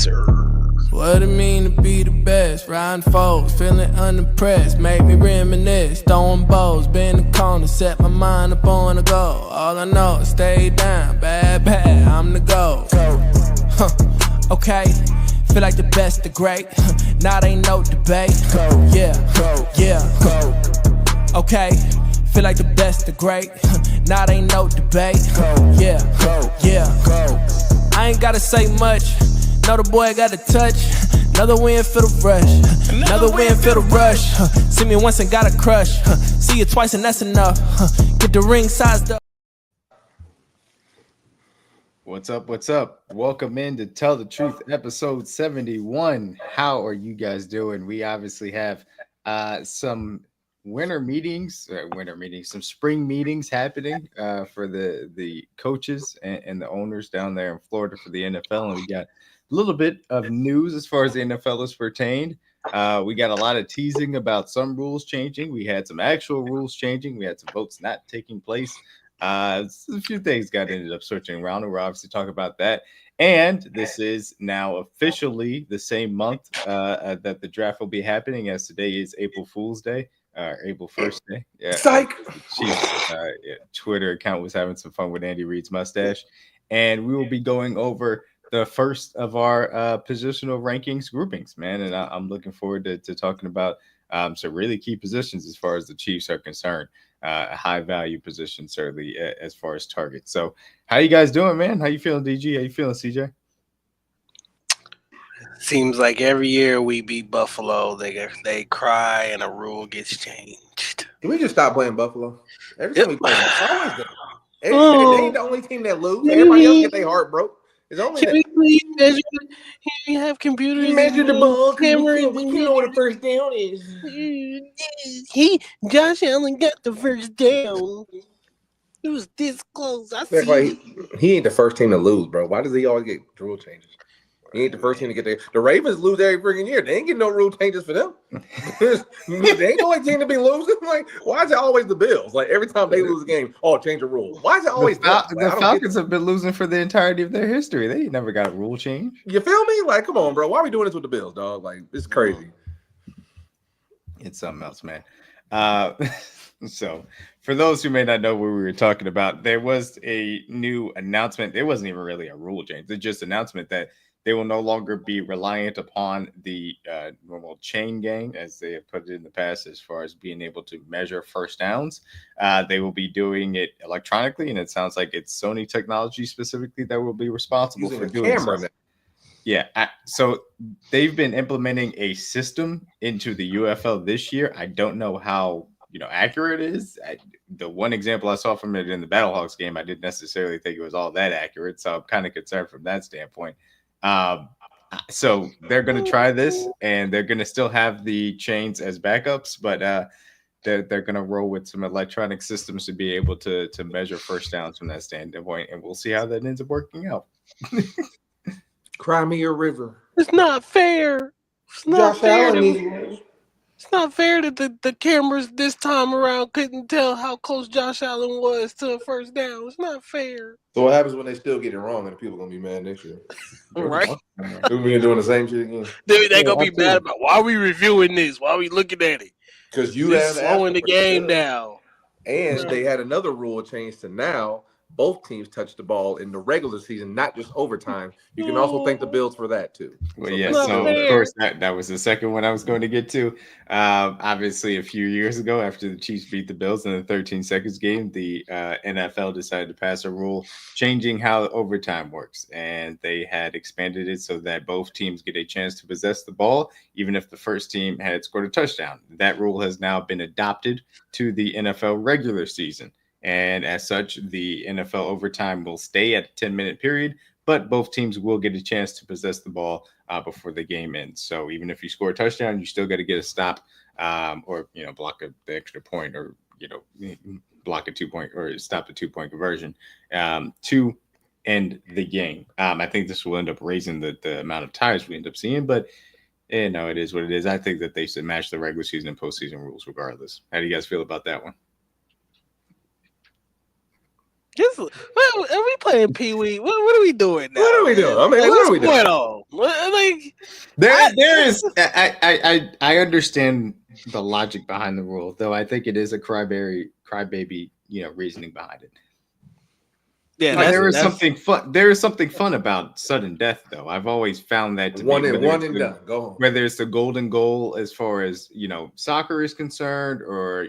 sir. What it mean to be the best? Riding foes, feeling unimpressed. Make me reminisce, throwing bows, been in the corner, set my mind up on the goal. All I know is stay down, bad, I'm the goal. Okay, feel like the best, the great. Now there ain't no debate. Yeah. Okay, feel like the best, the great. Now there ain't no debate. Yeah. I ain't gotta say much. Know the boy got a touch. Another win for the rush. Another win for the rush. See me once and got a crush. See you twice and that's enough. Get the ring sized up. What's up? Welcome in to Tell the Truth, episode 71. How are you guys doing? We obviously have some some spring meetings happening for the coaches and the owners down there in Florida for the NFL. And we got a little bit of news as far as the NFL is pertained. We got a lot of teasing about some rules changing. We had some actual rules changing. We had some votes not taking place. A few things ended up switching around, and we'll obviously talk about that. And this is now officially the same month that the draft will be happening, as today is April Fool's Day, April 1st day. Yeah, Psych. Chiefs Twitter account was having some fun with Andy Reid's mustache, and we will be going over the first of our positional rankings groupings, man. And I'm looking forward to talking about some really key positions as far as the Chiefs are concerned. A high value position, certainly, as far as targets. So how you guys doing, man? How you feeling, DG? How you feeling, CJ? Seems like every year we beat Buffalo, they cry and a rule gets changed. Can we just stop playing Buffalo? Every time we play them, it's always them. They ain't the only team that lose. Everybody else get their heart broke. It's only Can we please measure? We have computers. measure the ball. Cameras. We know what the first down is. Josh Allen got the first down. It was this close. I see. Like he ain't the first team to lose, bro. Why does he always get rule changes? He ain't the first team to get there. The Ravens lose every freaking year. They ain't getting no rule changes for them. They ain't the only team to be losing. Like, why is it always the Bills? Like, every time they lose a game, change a rule. Why is it always the Falcons have been losing for the entirety of their history. They never got a rule change. You feel me? Like, come on, bro. Why are we doing this with the Bills, dog? Like, it's crazy. It's something else, man. So, for those who may not know what we were talking about, there was a new announcement. It wasn't even really a rule change. It's just an announcement that they will no longer be reliant upon the normal chain gang, as they have put it in the past, as far as being able to measure first downs. They will be doing it electronically, and it sounds like it's Sony technology specifically that will be responsible for doing so. Yeah, so they've been implementing a system into the UFL this year. I don't know how accurate it is. The one example I saw from it in the Battlehawks game, I didn't necessarily think it was all that accurate, so I'm kind of concerned from that standpoint. So they're going to try this, and they're going to still have the chains as backups, but they're going to roll with some electronic systems to be able to measure first downs from that standpoint, and we'll see how that ends up working out. Cry me a river. It's not fair. It's not fair. It's not fair that the cameras this time around couldn't tell how close Josh Allen was to a first down. It's not fair. So what happens when they still get it wrong and people are going to be mad next year? Right? We're doing the same shit again. They're going to be mad about why are we reviewing this? Why are we looking at it? Because you have slowing the game down. And they had another rule change to now both teams touch the ball in the regular season, not just overtime. You can also thank the Bills for that too. Well, so of course that was the second one I was going to get to. Obviously, a few years ago, after the Chiefs beat the Bills in the 13 seconds game, the NFL decided to pass a rule changing how overtime works, and they had expanded it so that both teams get a chance to possess the ball, even if the first team had scored a touchdown. That rule has now been adopted to the NFL regular season. And as such, the NFL overtime will stay at a 10-minute period, but both teams will get a chance to possess the ball before the game ends. So even if you score a touchdown, you still got to get a stop or, block the extra point or, block a 2-point or stop the 2-point conversion to end the game. I think this will end up raising the amount of ties we end up seeing, but it is what it is. I think that they should match the regular season and postseason rules regardless. How do you guys feel about that one? Are we playing Pee Wee? What are we doing now? What are we doing? I mean, what are we doing? Like there is. I understand the logic behind the rule, though. I think it is a crybaby, reasoning behind it. yeah, Like, there is that's something fun. There is something fun about sudden death, though. I've always found that to one be and done. Go home. whether it's the golden goal as far as soccer is concerned, or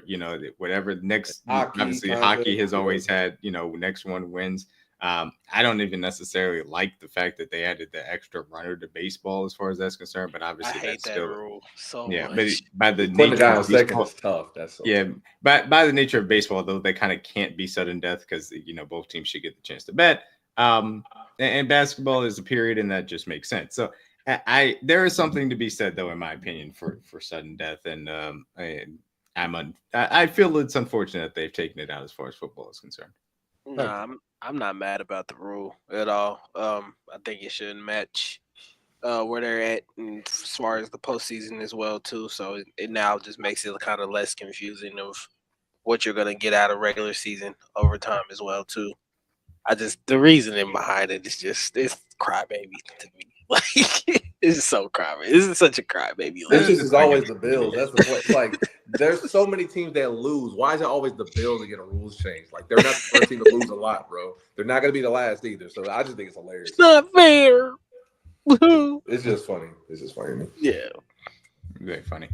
whatever next. Hockey, Obviously, hockey has always had next one wins. I don't even necessarily like the fact that they added the extra runner to baseball as far as that's concerned, but I obviously hate that's that still rule so yeah. But much. by the Putting the nature guy of on second baseball, is tough. That's all. yeah, by the nature of baseball, though, they kind of can't be sudden death because both teams should get the chance to bet. And basketball is a period, and that just makes sense. So there is something to be said, though, in my opinion, for sudden death, and I feel it's unfortunate that they've taken it out as far as football is concerned. Nah, I'm not mad about the rule at all. I think it should match where they're at as far as the postseason as well too. So it now just makes it kind of less confusing of what you're gonna get out of regular season overtime as well too. The reasoning behind it is it's crybaby to me. Like it's so crybaby. This is such a crybaby. This It's is like always it. the Bills. That's the point. It's like there's so many teams that lose. Why is it always the Bills that get a rules change? Like they're not the first team to lose a lot, bro. They're not going to be the last either. So I just think it's hilarious. It's not fair. It's just funny. It's just funny to me. Yeah. Very funny.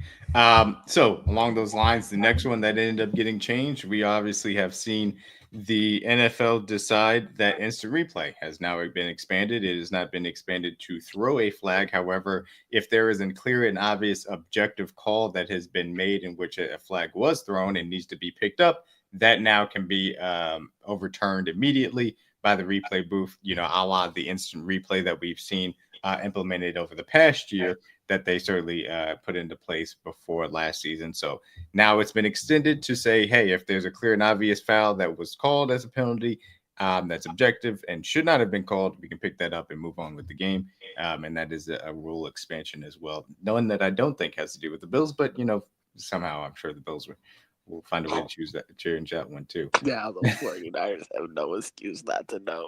So along those lines, the next one that ended up getting changed, we obviously have seen the NFL decide that instant replay has now been expanded. It has not been expanded to throw a flag. However, if there is a clear and obvious objective call that has been made in which a flag was thrown and needs to be picked up, that now can be overturned immediately by the replay booth, a la the instant replay that we've seen implemented over the past year that they certainly put into place before last season. So now it's been extended to say, hey, if there's a clear and obvious foul that was called as a penalty that's objective and should not have been called, we can pick that up and move on with the game. And that is a rule expansion as well. One that I don't think has to do with the Bills, but, somehow I'm sure the Bills will find a way to change that one too. Yeah, the 49ers have no excuse not to know.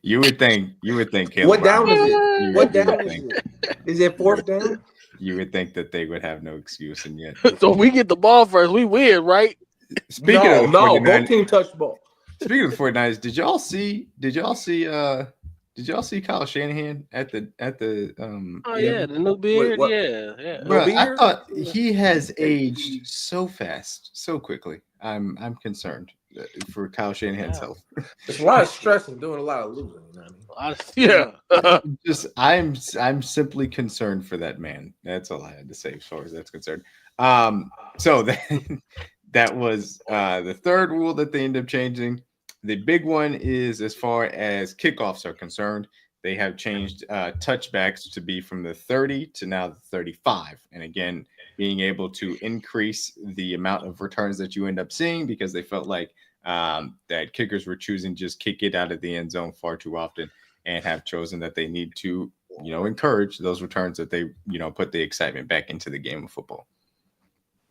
You would think. Caleb What down Brown- is it? you What would down is think- it? Is it fourth down? You would think that they would have no excuse, and yet. So we get the ball first, we win, right? Speaking of the 49ers, both teams touch the ball. speaking of the 49ers, did y'all see Kyle Shanahan at the Oh yeah, the new beard. what? Yeah. Bro, I beard? thought he has aged so fast, so quickly. I'm concerned for Kyle Shanahan's health. There's a lot of stress and doing a lot of losing. You know what I mean? Yeah. Just I'm simply concerned for that man. That's all I had to say as far as that's concerned. So that was the third rule that they ended up changing. The big one is as far as kickoffs are concerned, they have changed touchbacks to be from the 30 to now the 35. And again, being able to increase the amount of returns that you end up seeing because they felt like that kickers were choosing just kick it out of the end zone far too often and have chosen that they need to, encourage those returns that they, put the excitement back into the game of football.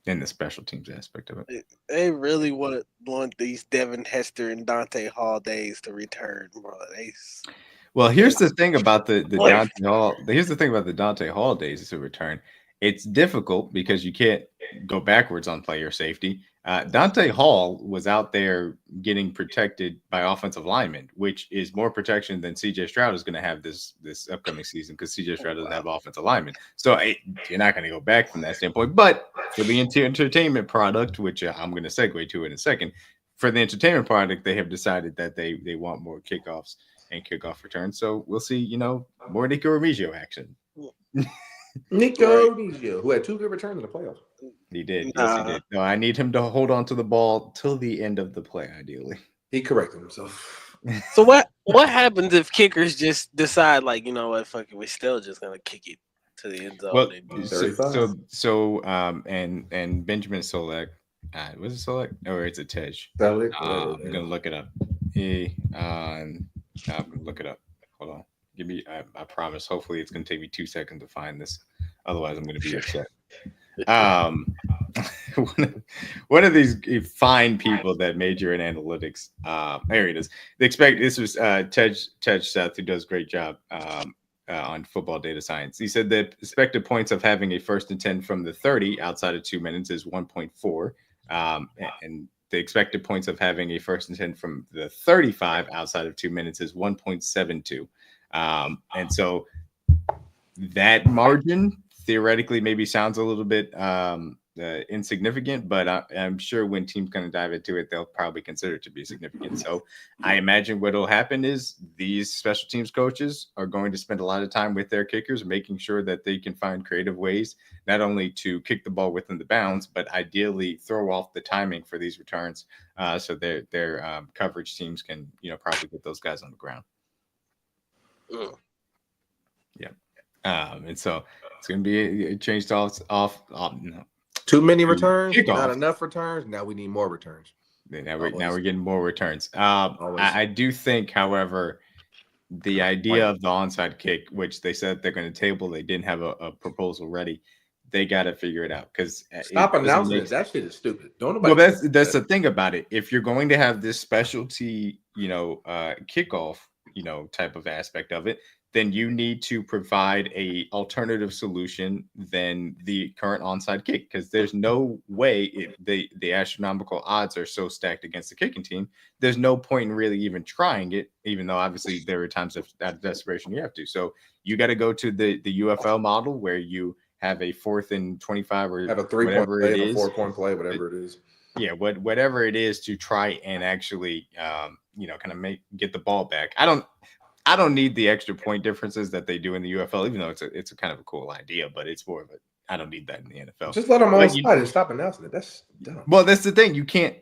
And the special teams aspect of it. They really want these Devin Hester and Dante Hall days to return, bro. Well, here's the thing about the Dante Hall. Here's the thing about the Dante Hall days to return. It's difficult because you can't go backwards on player safety. Dante Hall was out there getting protected by offensive linemen, which is more protection than CJ Stroud is going to have this upcoming season because CJ Stroud doesn't have offensive linemen. So you're not going to go back from that standpoint. But for the entertainment product, which I'm going to segue to in a second, for the entertainment product, they have decided that they want more kickoffs and kickoff returns. So we'll see, more Nico Remigio action. Nico Remigio, who had 2 good returns in the playoffs. He did. Yes, he did. No, I need him to hold on to the ball till the end of the play, ideally. He corrected himself. So what happens if kickers just decide, like, you know what, fuck it, we're still just gonna kick it to the end zone? Well, and Benjamin Solak, was it Solak or it's a Tej? I'm gonna look it up. I'm gonna look it up. Hold on. Give me. I promise. Hopefully, it's gonna take me 2 seconds to find this. Otherwise, I'm gonna be upset. One of these fine people that major in analytics. There it is. This was Tej Seth, who does a great job. on Football Data Science. He said the expected points of having a 1st and 10 from the 30 outside of 2 minutes is 1.4. And the expected points of having a 1st and 10 from the 35 outside of 2 minutes is 1.72. And so that margin theoretically maybe sounds a little bit insignificant, but I'm sure when teams kind of dive into it, they'll probably consider it to be significant. So I imagine what will happen is these special teams coaches are going to spend a lot of time with their kickers, making sure that they can find creative ways, not only to kick the ball within the bounds, but ideally throw off the timing for these returns, so their coverage teams can, probably get those guys on the ground. Yeah. And so it's going to be a change off. Too many returns, not enough returns. Now we need more returns. Now we're getting more returns. I do think, however, the idea of the onside kick, which they said they're going to table, they didn't have a proposal ready. They got to figure it out, because stop announcing it. That shit is stupid. Don't nobody. Well, that's the thing about it. If you're going to have this specialty, kickoff, type of aspect of it, then you need to provide a alternative solution than the current onside kick, because there's no way the astronomical odds are so stacked against the kicking team. There's no point in really even trying it, even though obviously there are times out of desperation you have to. So you got to go to the UFL model, where you have a 4th and 25 or have a 3-point play, a 4-point play, whatever it is. Yeah, whatever it is, to try and actually, kind of get the ball back. I don't need the extra point differences that they do in the UFL, even though it's a kind of a cool idea, but it's more of a, I don't need that in the NFL. Just let them on side and stop announcing it. That's dumb. Well, that's the thing. You can't,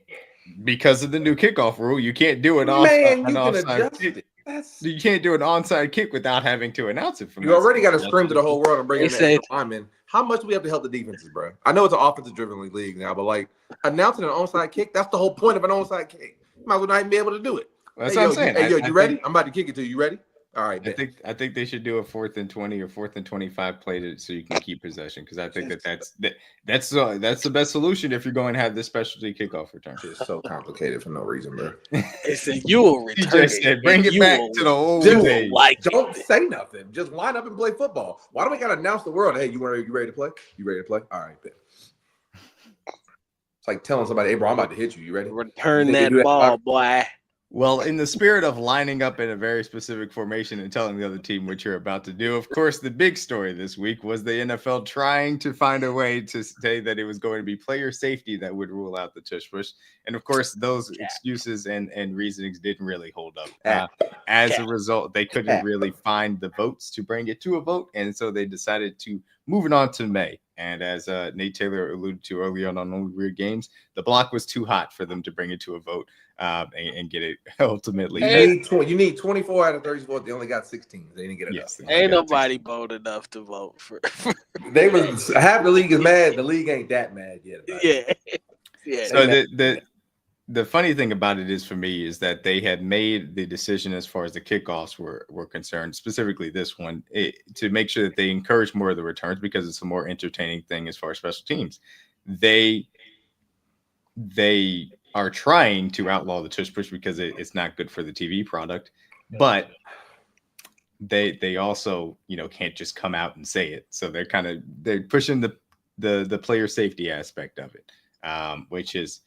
because of the new kickoff rule, you can't do an onside kick. You can't do an onside kick without having to announce it. You already got to scream to the whole world and bring in the linemen. How much do we have to help the defenses, bro? I know it's an offensive-driven league now, but announcing an onside kick, that's the whole point of an onside kick. You might as well not even be able to do it. That's what I'm saying. Hey, you ready? I'm about to kick it to you. You ready? All right. I think they should do a 4th and 20 or 4th and 25 play so you can keep possession, because I think that's the best solution if you're going to have this specialty kickoff return. It's so complicated for no reason, bro. It's a you will return. Bring it back to the old days. Don't say nothing. Just line up and play football. Why do we got to announce the world? Hey, you ready to play? You ready to play? All right, bet. It's like telling somebody, "Hey, bro, I'm about to hit you. You ready? Return that ball, boy." Well, in the spirit of lining up in a very specific formation and telling the other team what you're about to do, of course, the big story this week was the NFL trying to find a way to say that it was going to be player safety that would rule out the tush push. And of course, those excuses and reasonings didn't really hold up. As a result, they couldn't really find the votes to bring it to a vote. And so they decided to move it on to May. And as Nate Taylor alluded to earlier on Only Weird Games, the block was too hot for them to bring it to a vote and get it ultimately. You need 24 out of 34. They only got 16. They didn't get enough. Yes, ain't nobody bold enough to vote for. They was half the league is mad. The league ain't that mad yet. Yeah. So the funny thing about it is, for me, is that they had made the decision as far as the kickoffs were concerned, specifically this one, to make sure that they encourage more of the returns, because it's a more entertaining thing as far as special teams. They are trying to outlaw the tush push because it's not good for the TV product, but they also can't just come out and say it. So they're pushing the player safety aspect of it, which is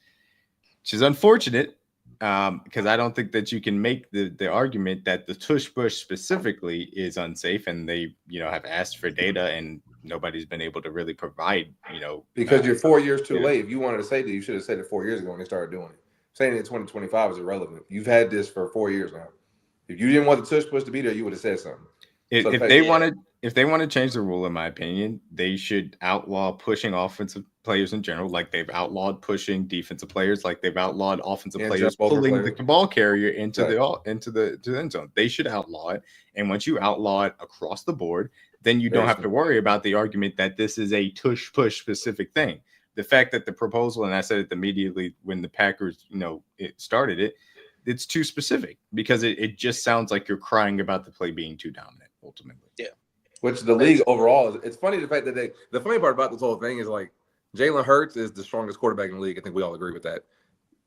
unfortunate, because I don't think that you can make the argument that the tush push specifically is unsafe, and they have asked for data and nobody's been able to really provide because you're 4 years too late. If you wanted to say that, you should have said it 4 years ago when they started doing it. Saying it in 2025 is irrelevant. You've had this for 4 years now. If you didn't want the tush push to be there, you would have said something. If they want to change the rule, in my opinion, they should outlaw pushing offensive players in general, like they've outlawed pushing defensive players, like they've outlawed offensive players pulling the ball carrier into the end zone. They should outlaw it. And once you outlaw it across the board, then you don't have to worry about the argument that this is a tush push specific thing. The fact that the proposal, and I said it immediately when the Packers, it started it's too specific, because it just sounds like you're crying about the play being too dominant ultimately. Yeah. Which the league overall it's funny the fact that the funny part about this whole thing is Jalen Hurts is the strongest quarterback in the league. I think we all agree with that.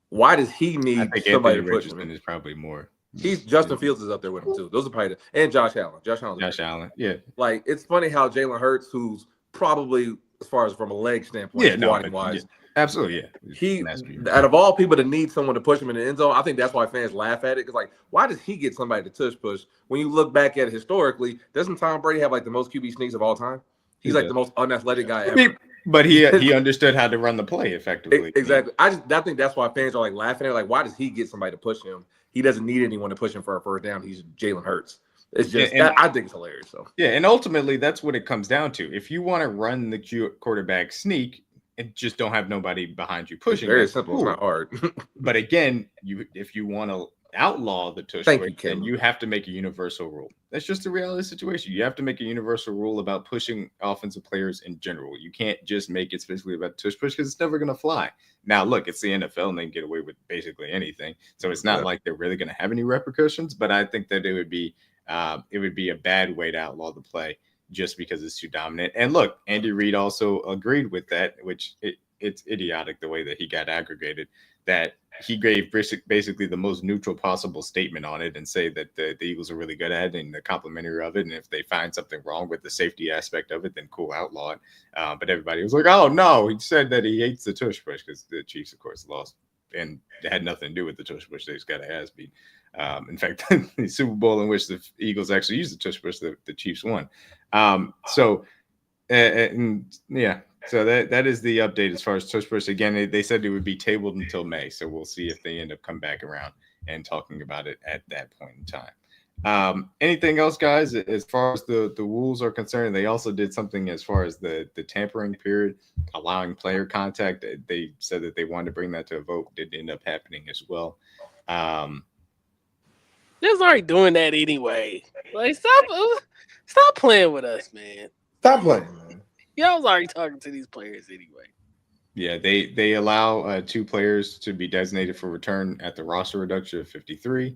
Why does he need somebody to push him? Is probably more. Justin Fields is up there with him too. Those are probably and Josh Allen. Josh Allen. Yeah. Like it's funny how Jalen Hurts, who's probably as far as from a leg standpoint, Yeah, squatting wise. Yeah, absolutely, yeah. He out of all people to need someone to push him in the end zone, I think that's why fans laugh at it. Because like, why does he get somebody to tush push? When you look back at it historically, doesn't Tom Brady have like the most QB sneaks of all time? He's like the most unathletic guy ever. But he understood how to run the play effectively. Exactly. I think that's why fans are like laughing at it. Like, why does he get somebody to push him? He doesn't need anyone to push him for a first down. He's Jalen Hurts. It's just I think it's hilarious. So yeah, and ultimately that's what it comes down to. If you want to run the quarterback sneak and just don't have nobody behind you pushing, it's very simple. Cool. It's not hard. But again, if you want to outlaw the tush push, then you have to make a universal rule. That's just the reality of the situation. You have to make a universal rule about pushing offensive players in general. You can't just make it specifically about tush push because it's never going to fly. Now, look, it's the NFL and they can get away with basically anything. So it's not like they're really going to have any repercussions, but I think that it would be a bad way to outlaw the play just because it's too dominant. And look, Andy Reid also agreed with that, which it's idiotic the way that he got aggregated, that he gave basically the most neutral possible statement on it and say that the Eagles are really good at it and the complimentary of it. And if they find something wrong with the safety aspect of it, then cool, outlaw it. But everybody was like, oh, no, he said that he hates the tush push because the Chiefs, of course, lost. And it had nothing to do with the tush push. They just got a ass beat. In fact, the Super Bowl in which the Eagles actually used the tush push, the Chiefs won. So that is the update as far as tush push. Again, they said it would be tabled until May, so we'll see if they end up come back around and talking about it at that point in time. Anything else, guys? As far as the rules are concerned, they also did something as far as the tampering period, allowing player contact. They said that they wanted to bring that to a vote. Did end up happening as well. They're already doing that anyway. Like, stop playing with us, man. Stop playing, man. Y'all was already talking to these players anyway. Yeah, they allow 2 players to be designated for return at the roster reduction of 53.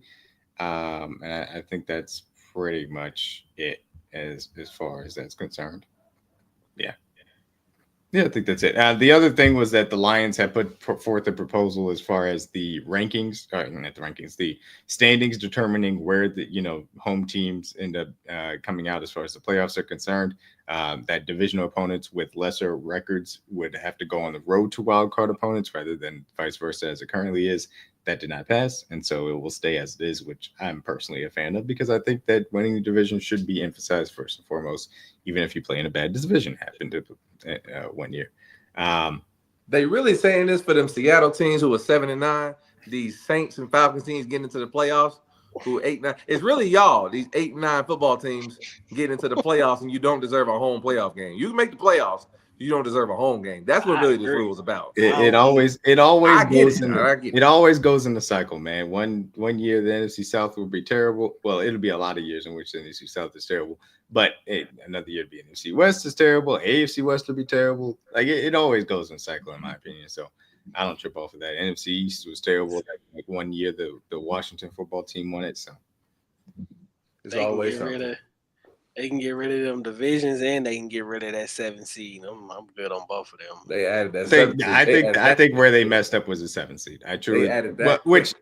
And I think that's pretty much it as far as that's concerned. Yeah, I think that's it. The other thing was that the Lions have put forth a proposal as far as the rankings, not the rankings, the standings determining where the home teams end up coming out as far as the playoffs are concerned. That divisional opponents with lesser records would have to go on the road to wildcard opponents rather than vice versa as it currently is. That did not pass, and so it will stay as it is, which I'm personally a fan of because I think that winning the division should be emphasized first and foremost, even if you play in a bad division. Happened to 1 year. They really saying this for them Seattle teams who are 7-9, these Saints and Falcons teams getting into the playoffs who 8-9. It's really y'all, these 8-9 football teams get into the playoffs and you don't deserve a home playoff game. You can make the playoffs. You don't deserve a home game. That's what really this rule is about. It always goes in the cycle, man. One year the NFC South will be terrible. Well, it'll be a lot of years in which the NFC South is terrible. But another year the NFC West is terrible. AFC West will be terrible. Like it always goes in a cycle, in my opinion. So I don't trip off of that. NFC East was terrible. Like 1 year the Washington football team won it. So it's always something. They can get rid of them divisions and they can get rid of that 7 seed. I'm good on both of them. They added that. I think where they messed up was the 7 seed. I truly added that, which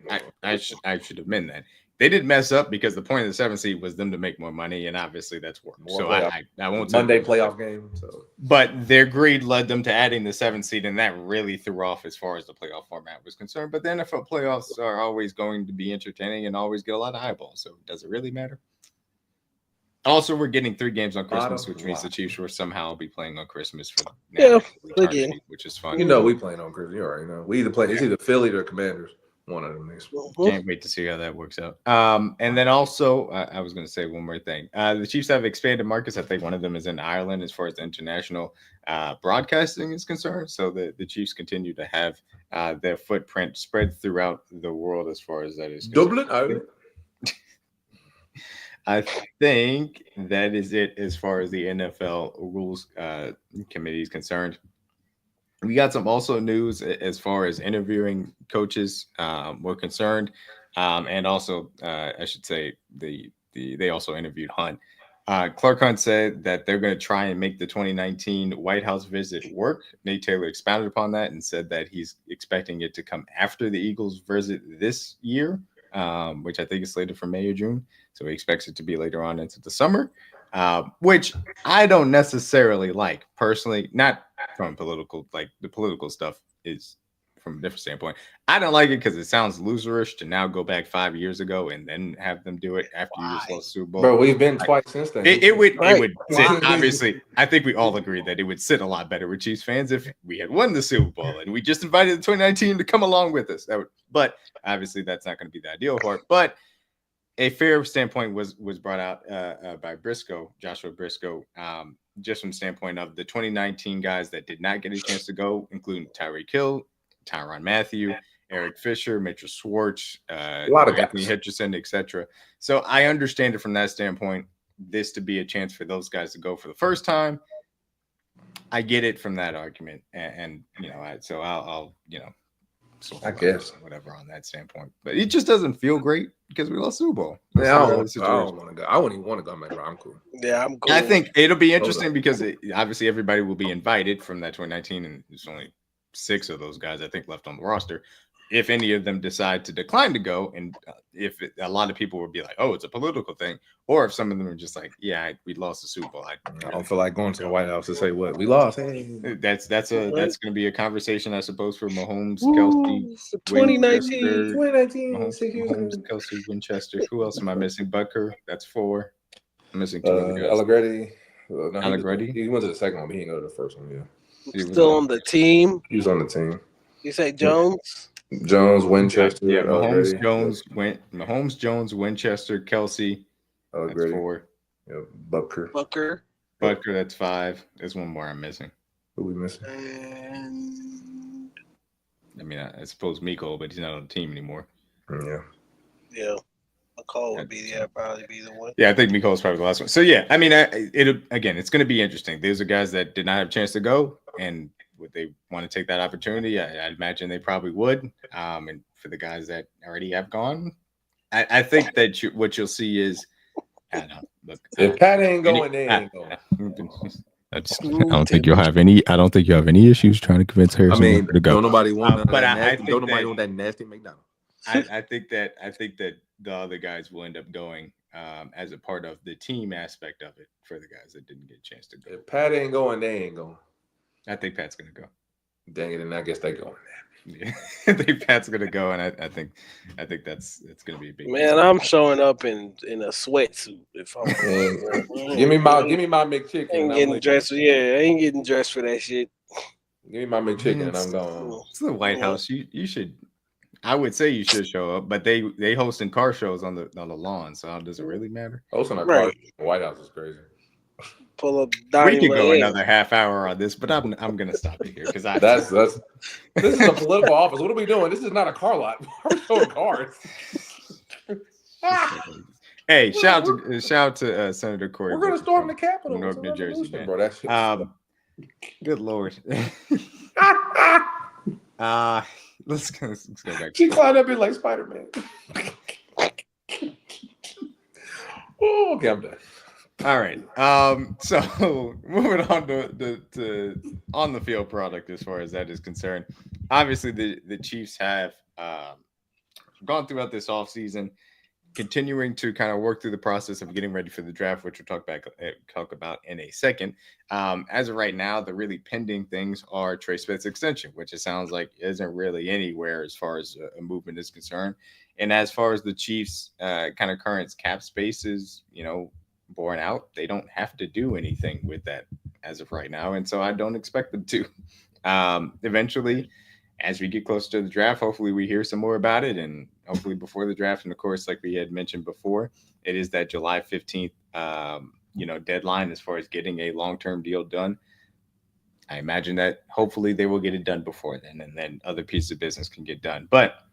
I should amend that. They didn't mess up because the point of the 7 seed was them to make more money, and obviously that's worked. So I won't Monday playoff game. So, but their greed led them to adding the 7 seed, and that really threw off as far as the playoff format was concerned. But the NFL playoffs are always going to be entertaining and always get a lot of eyeballs. So does it really matter? Also, we're getting 3 games on Christmas, which means the Chiefs will somehow be playing on Christmas for which is fun. We playing on Christmas. You already know. We either play. It's either Philly or Commanders. One of them next. Can't wait to see how that works out. And then also, I was going to say one more thing. The Chiefs have expanded markets. I think one of them is in Ireland as far as the international broadcasting is concerned. So the Chiefs continue to have their footprint spread throughout the world as far as that is concerned. Dublin, Ireland. I think that is it as far as the NFL rules committee is concerned. We got some also news as far as interviewing coaches were concerned, and also I should say they also interviewed Hunt. Clark Hunt said that they're going to try and make the 2019 White House visit work. Nate Taylor expounded upon that and said that he's expecting it to come after the Eagles visit this year. which I think is slated for May or June. So he expects it to be later on into the summer, which I don't necessarily like personally, not from political, like the political stuff is from a different standpoint. I don't like it because it sounds loserish to now go back 5 years ago and then have them do it after you just lost the Super Bowl. Bro, we've been twice since then. It would sit, Why? obviously, I think we all agree that it would sit a lot better with Chiefs fans if we had won the Super Bowl and we just invited the 2019 to come along with us. But obviously that's not going to be the ideal part. But a fair standpoint was brought out by Joshua Briscoe, just from the standpoint of the 2019 guys that did not get a chance to go, including Tyreek Hill, Tyrann Mathieu, Eric Fisher, Mitchell Schwartz, A lot of Anthony guys. Hitchison, etc. So I understand it from that standpoint. This to be a chance for those guys to go for the first time. I get it from that argument, and I'll I guess. whatever on that standpoint, but it just doesn't feel great because we lost Super Bowl. Yeah, I don't want to go. I wouldn't even want to go, man. Bro, I'm cool. Yeah, I'm cool. I think it'll be interesting because obviously everybody will be invited from that 2019, and there's only 6 of those guys I think left on the roster. If any of them decide to decline to go, and a lot of people would be like, "Oh, it's a political thing," or if some of them are just like, "Yeah, we lost the Super Bowl," I don't feel like going to the White House to say what we lost. Hey. That's going to be a conversation, I suppose, for Mahomes, Kelsey, 2019, Mahomes, Kelsey, Winchester. Who else am I missing? Butker. That's 4. I'm missing 2 other guys. Allegretti. Allegretti. He went to the second one, but he didn't go to the first one. Yeah, still on the team. He was on the team. You say Jones? Jones, Winchester. Yeah, Mahomes, Jones, Winchester, Kelsey. That's 4. Yeah, Butker. Butker, that's 5. There's one more I'm missing. Who we missing? I mean, I suppose Miko, but he's not on the team anymore. Yeah. McCall would probably be the one. Yeah, I think Miko is probably the last one. So yeah, I mean, it's going to be interesting. These are guys that did not have a chance to go, and would they want to take that opportunity? I'd imagine they probably would. And for the guys that already have gone, I think that what you'll see is, I don't know. Look, if Pat ain't going, they ain't going. I don't think you'll have any issues trying to convince Harrison to go. Don't nobody want nobody want that nasty McDonald's. I think that the other guys will end up going as a part of the team aspect of it for the guys that didn't get a chance to go. If Pat ain't going, they ain't going. I think Pat's gonna go. Dang it, and I guess they going. Yeah. I think Pat's gonna go, and I think it's gonna be a big man. I'm showing up in a sweatsuit if I'm. give me my McChicken. I ain't getting dressed. I ain't getting dressed for that shit. Give me my McChicken, and I'm going. It's the White House. You should. I would say you should show up, but they hosting car shows on the lawn, so does it really matter? Hosting a car, the White House is crazy. Pull up. We could go another half hour on this, but I'm gonna stop it here because this is a political office. What are we doing? This is not a car lot. We're showing cars. Hey, shout out to Senator Corey. We're gonna storm the Capitol, North New Jersey, man. Bro. That's good Lord. Let's go back. She climbed up in like Spider-Man. Oh, okay, I'm done. All right. So moving on to on the field product as far as that is concerned. Obviously, the Chiefs have gone throughout this offseason, continuing to kind of work through the process of getting ready for the draft, which we'll talk about in a second. As of right now, the really pending things are Trey Smith's extension, which it sounds like isn't really anywhere as far as a movement is concerned. And as far as the Chiefs' kind of current cap space is, borne out, they don't have to do anything with that as of right now. And so I don't expect them to. Eventually, as we get closer to the draft, hopefully we hear some more about it, and hopefully before the draft. And of course, like we had mentioned before, it is that July 15th, deadline as far as getting a long-term deal done. I imagine that hopefully they will get it done before then, and then other pieces of business can get done. But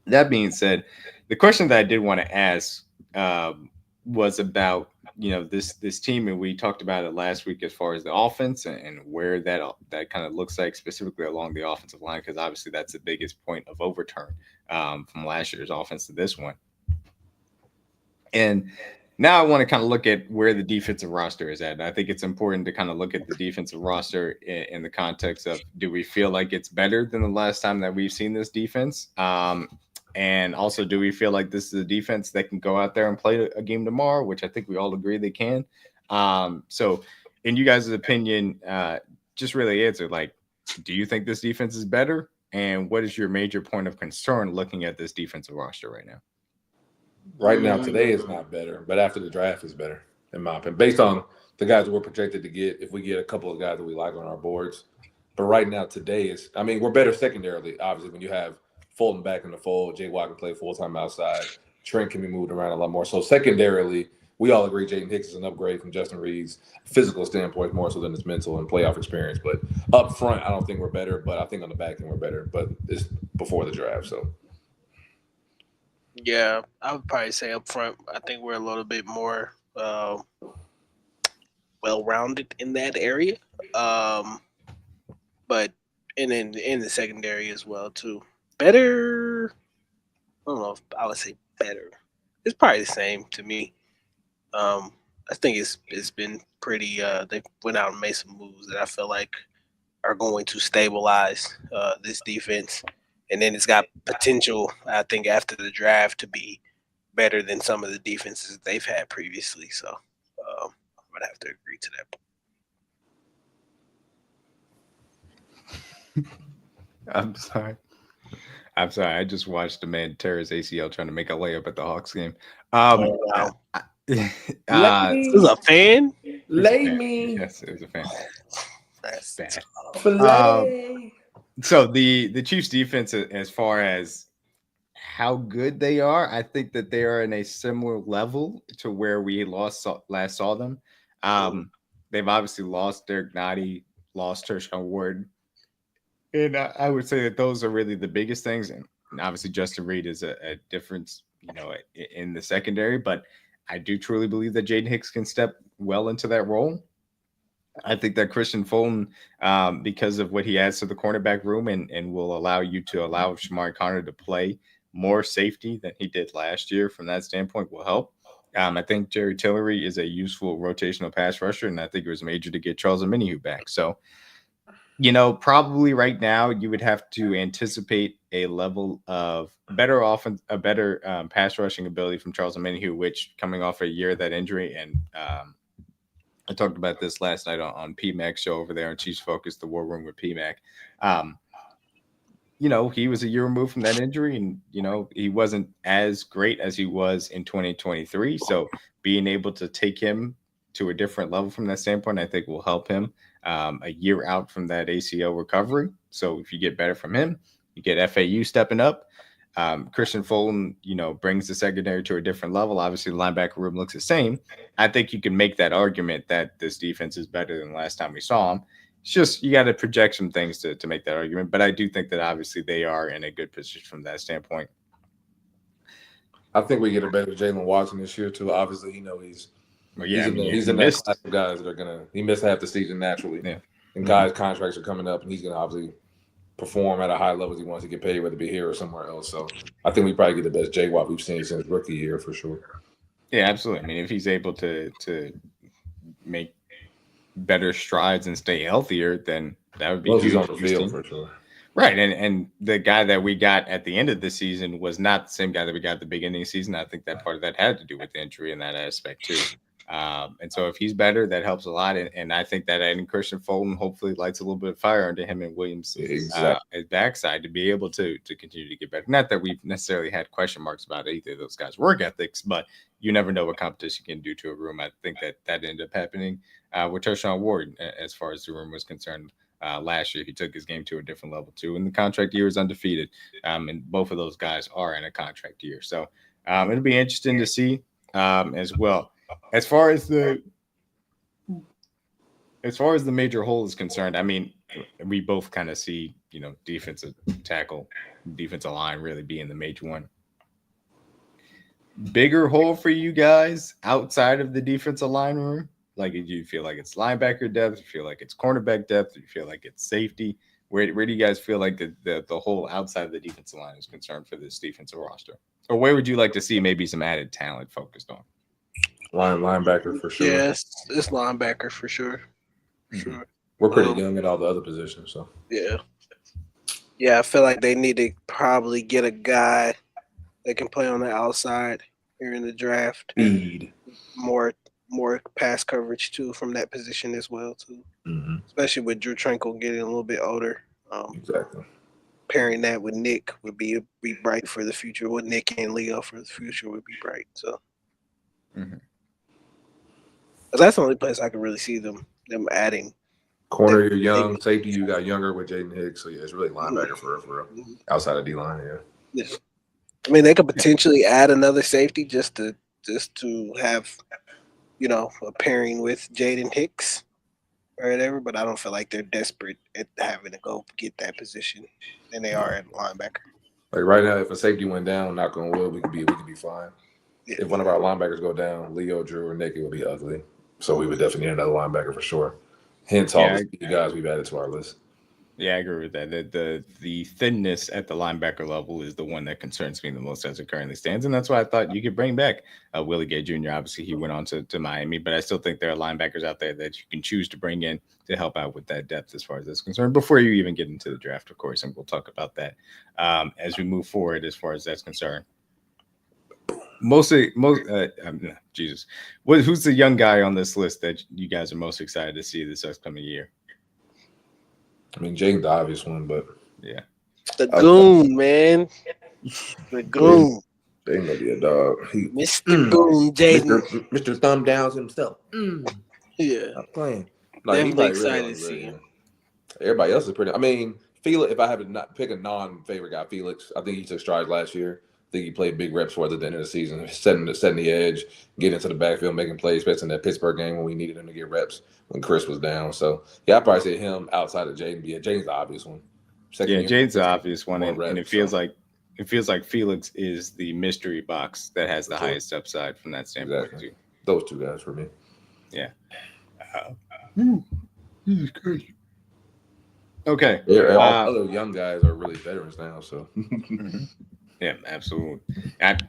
that being said, the question that I did want to ask was about, this team, and we talked about it last week as far as the offense and where that kind of looks like specifically along the offensive line, because obviously that's the biggest point of overturn from last year's offense to this one. And now I want to kind of look at where the defensive roster is at. And I think it's important to kind of look at the defensive roster in the context of, do we feel like it's better than the last time that we've seen this defense? And also, do we feel like this is a defense that can go out there and play a game tomorrow, which I think we all agree they can? So, in you guys' opinion, just really answer, like, do you think this defense is better? And what is your major point of concern looking at this defensive roster right now? Right now, today is not better, but after the draft is better, in my opinion, based on the guys that we're projected to get. If we get a couple of guys that we like on our boards, but right now, today is. I mean, we're better secondarily. Obviously, when you have Fulton back in the fold, Jay Watt can play full time outside. Trent can be moved around a lot more. So secondarily, we all agree Jaden Hicks is an upgrade from Justin Reed's physical standpoint more so than his mental and playoff experience. But up front, I don't think we're better. But I think on the back end we're better. But it's before the draft, so. Yeah, I would probably say up front, I think we're a little bit more well-rounded in that area. But and in the secondary as well too. Better. I don't know if I would say better. It's probably the same to me. I think it's been pretty. They went out and made some moves that I feel like are going to stabilize this defense, and then it's got potential. I think after the draft to be better than some of the defenses they've had previously. So I would have to agree to that. I'm sorry. I just watched a man tear his ACL trying to make a layup at the Hawks game. Wow. This is a fan? Lay me. Yes, it was a fan. That's Bad. Play. So the Chiefs defense, as far as how good they are, I think that they are in a similar level to where we last saw them. They've obviously lost Derek Nottie, lost Tershawn Ward. And I would say that those are really the biggest things. And obviously Justin Reed is a difference, in the secondary. But I do truly believe that Jaden Hicks can step well into that role. I think that Christian Fulton, because of what he adds to the cornerback room and will allow Shamari Connor to play more safety than he did last year from that standpoint, will help. I think Jerry Tillery is a useful rotational pass rusher, and I think it was major to get Charles Omenihu back. So, probably right now you would have to anticipate a level of better offense, a better pass rushing ability from Charles Omenihu, which coming off a year of that injury. And I talked about this last night on PMAC's show over there on Chiefs Focus, the War Room with PMAC. He was a year removed from that injury, and, he wasn't as great as he was in 2023. So being able to take him to a different level from that standpoint, I think will help him a year out from that ACL recovery. So if you get better from him, you get FAU stepping up. Christian Fulton, brings the secondary to a different level. Obviously, the linebacker room looks the same. I think you can make that argument that this defense is better than the last time we saw them. It's just you got to project some things to make that argument. But I do think that obviously they are in a good position from that standpoint. I think we get a better Jalen Watson this year too. Obviously, he's in that class of guys that are gonna. He missed half the season naturally, and guys' contracts are coming up, and he's gonna obviously perform at a high level as he wants to get paid, whether it be here or somewhere else. So I think we probably get the best J Watt we've seen since rookie year for sure. Yeah, absolutely. I mean, if he's able to make better strides and stay healthier, then that would be he's on the field for sure. Right, and the guy that we got at the end of the season was not the same guy that we got at the beginning of the season. I think that part of that had to do with the injury in that aspect too. And so if he's better, that helps a lot. And I think that adding Christian Fulton hopefully lights a little bit of fire under him and Williams' backside to be able to continue to get better. Not that we've necessarily had question marks about either of those guys' work ethics, but you never know what competition can do to a room. I think that ended up happening with Tershawn Ward as far as the room was concerned. Last year, he took his game to a different level too. And the contract year is undefeated. And both of those guys are in a contract year. So it'll be interesting to see as well. As far as the major hole is concerned, I mean, we both kind of see, defensive tackle, defensive line really being the major one. Bigger hole for you guys outside of the defensive line room? Like, do you feel like it's linebacker depth? Do you feel like it's cornerback depth? Do you feel like it's safety? Where do you guys feel like the whole outside of the defensive line is concerned for this defensive roster? Or where would you like to see maybe some added talent focused on? Linebacker for sure. Yes, it's linebacker for sure. Sure. We're pretty young at all the other positions, so yeah. I feel like they need to probably get a guy They can play on the outside here in the draft. Speed. More pass coverage too from that position as well too. Mm-hmm. Especially with Drew Tranquil getting a little bit older. Exactly. Pairing that with Nick would be bright for the future. With Nick and Leo for the future would be bright. So that's the only place I could really see them adding. Corner, you're young. Safety, you got younger with Jaden Hicks. So yeah, it's really linebacker for real. Outside of D line, Yeah. I mean, they could potentially add another safety just to have, a pairing with Jaden Hicks or whatever. But I don't feel like they're desperate at having to go get that position than they are at linebacker. Like right now, if a safety went down, knock on wood, we could be fine. Yeah. If one of our linebackers go down, Leo, Drew, or Nick, it would be ugly. So we would definitely need another linebacker for sure. Hence all the guys we've added to our list. Yeah, I agree with that. The thinness at the linebacker level is the one that concerns me the most as it currently stands, and that's why I thought you could bring back Willie Gay Jr. Obviously, he went on to Miami, but I still think there are linebackers out there that you can choose to bring in to help out with that depth as far as that's concerned before you even get into the draft, of course, and we'll talk about that as we move forward as far as that's concerned. Who's the young guy on this list that you guys are most excited to see this upcoming year? I mean, Jaden's the obvious one, but yeah, the goon, man, the goon. Jaden gonna be a dog. Mr. Goon, Jaden, Mr. Thumb Downs himself. Yeah, I'm playing. Definitely excited to see him. Everybody else is pretty. I mean, Felix. If I have to not pick a non-favorite guy, Felix. I think he took strides last year. I think he played big reps for us at the end of the season, setting the edge, getting into the backfield, making plays, especially in that Pittsburgh game when we needed him to get reps when Chris was down. So, yeah, I'd probably say him outside of Jaden. Yeah, Jaden's the obvious one. Jaden's the obvious one, and it feels like Felix is the mystery box that has the highest upside from that standpoint too. Those two guys for me. Yeah. Okay. Yeah, all other young guys are really veterans now, so. Yeah, absolutely.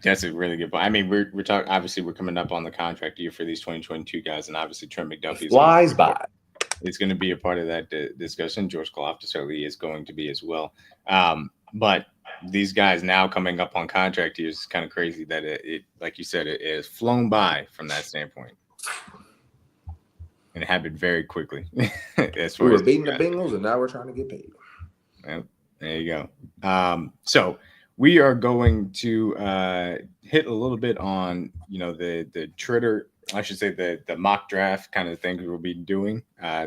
That's a really good point. I mean, we're talking. Obviously, we're coming up on the contract year for these 2022 guys, and obviously Trent McDuffie flies by. It's going to be a part of that discussion. George Kalafdis certainly is going to be as well. But these guys now coming up on contract years is kind of crazy that it like you said, it has flown by from that standpoint. And it happened very quickly. We were beating the Bengals, and now we're trying to get paid. Well, there you go. So we are going to hit a little bit on, the Twitter, I should say the mock draft kind of things we'll be doing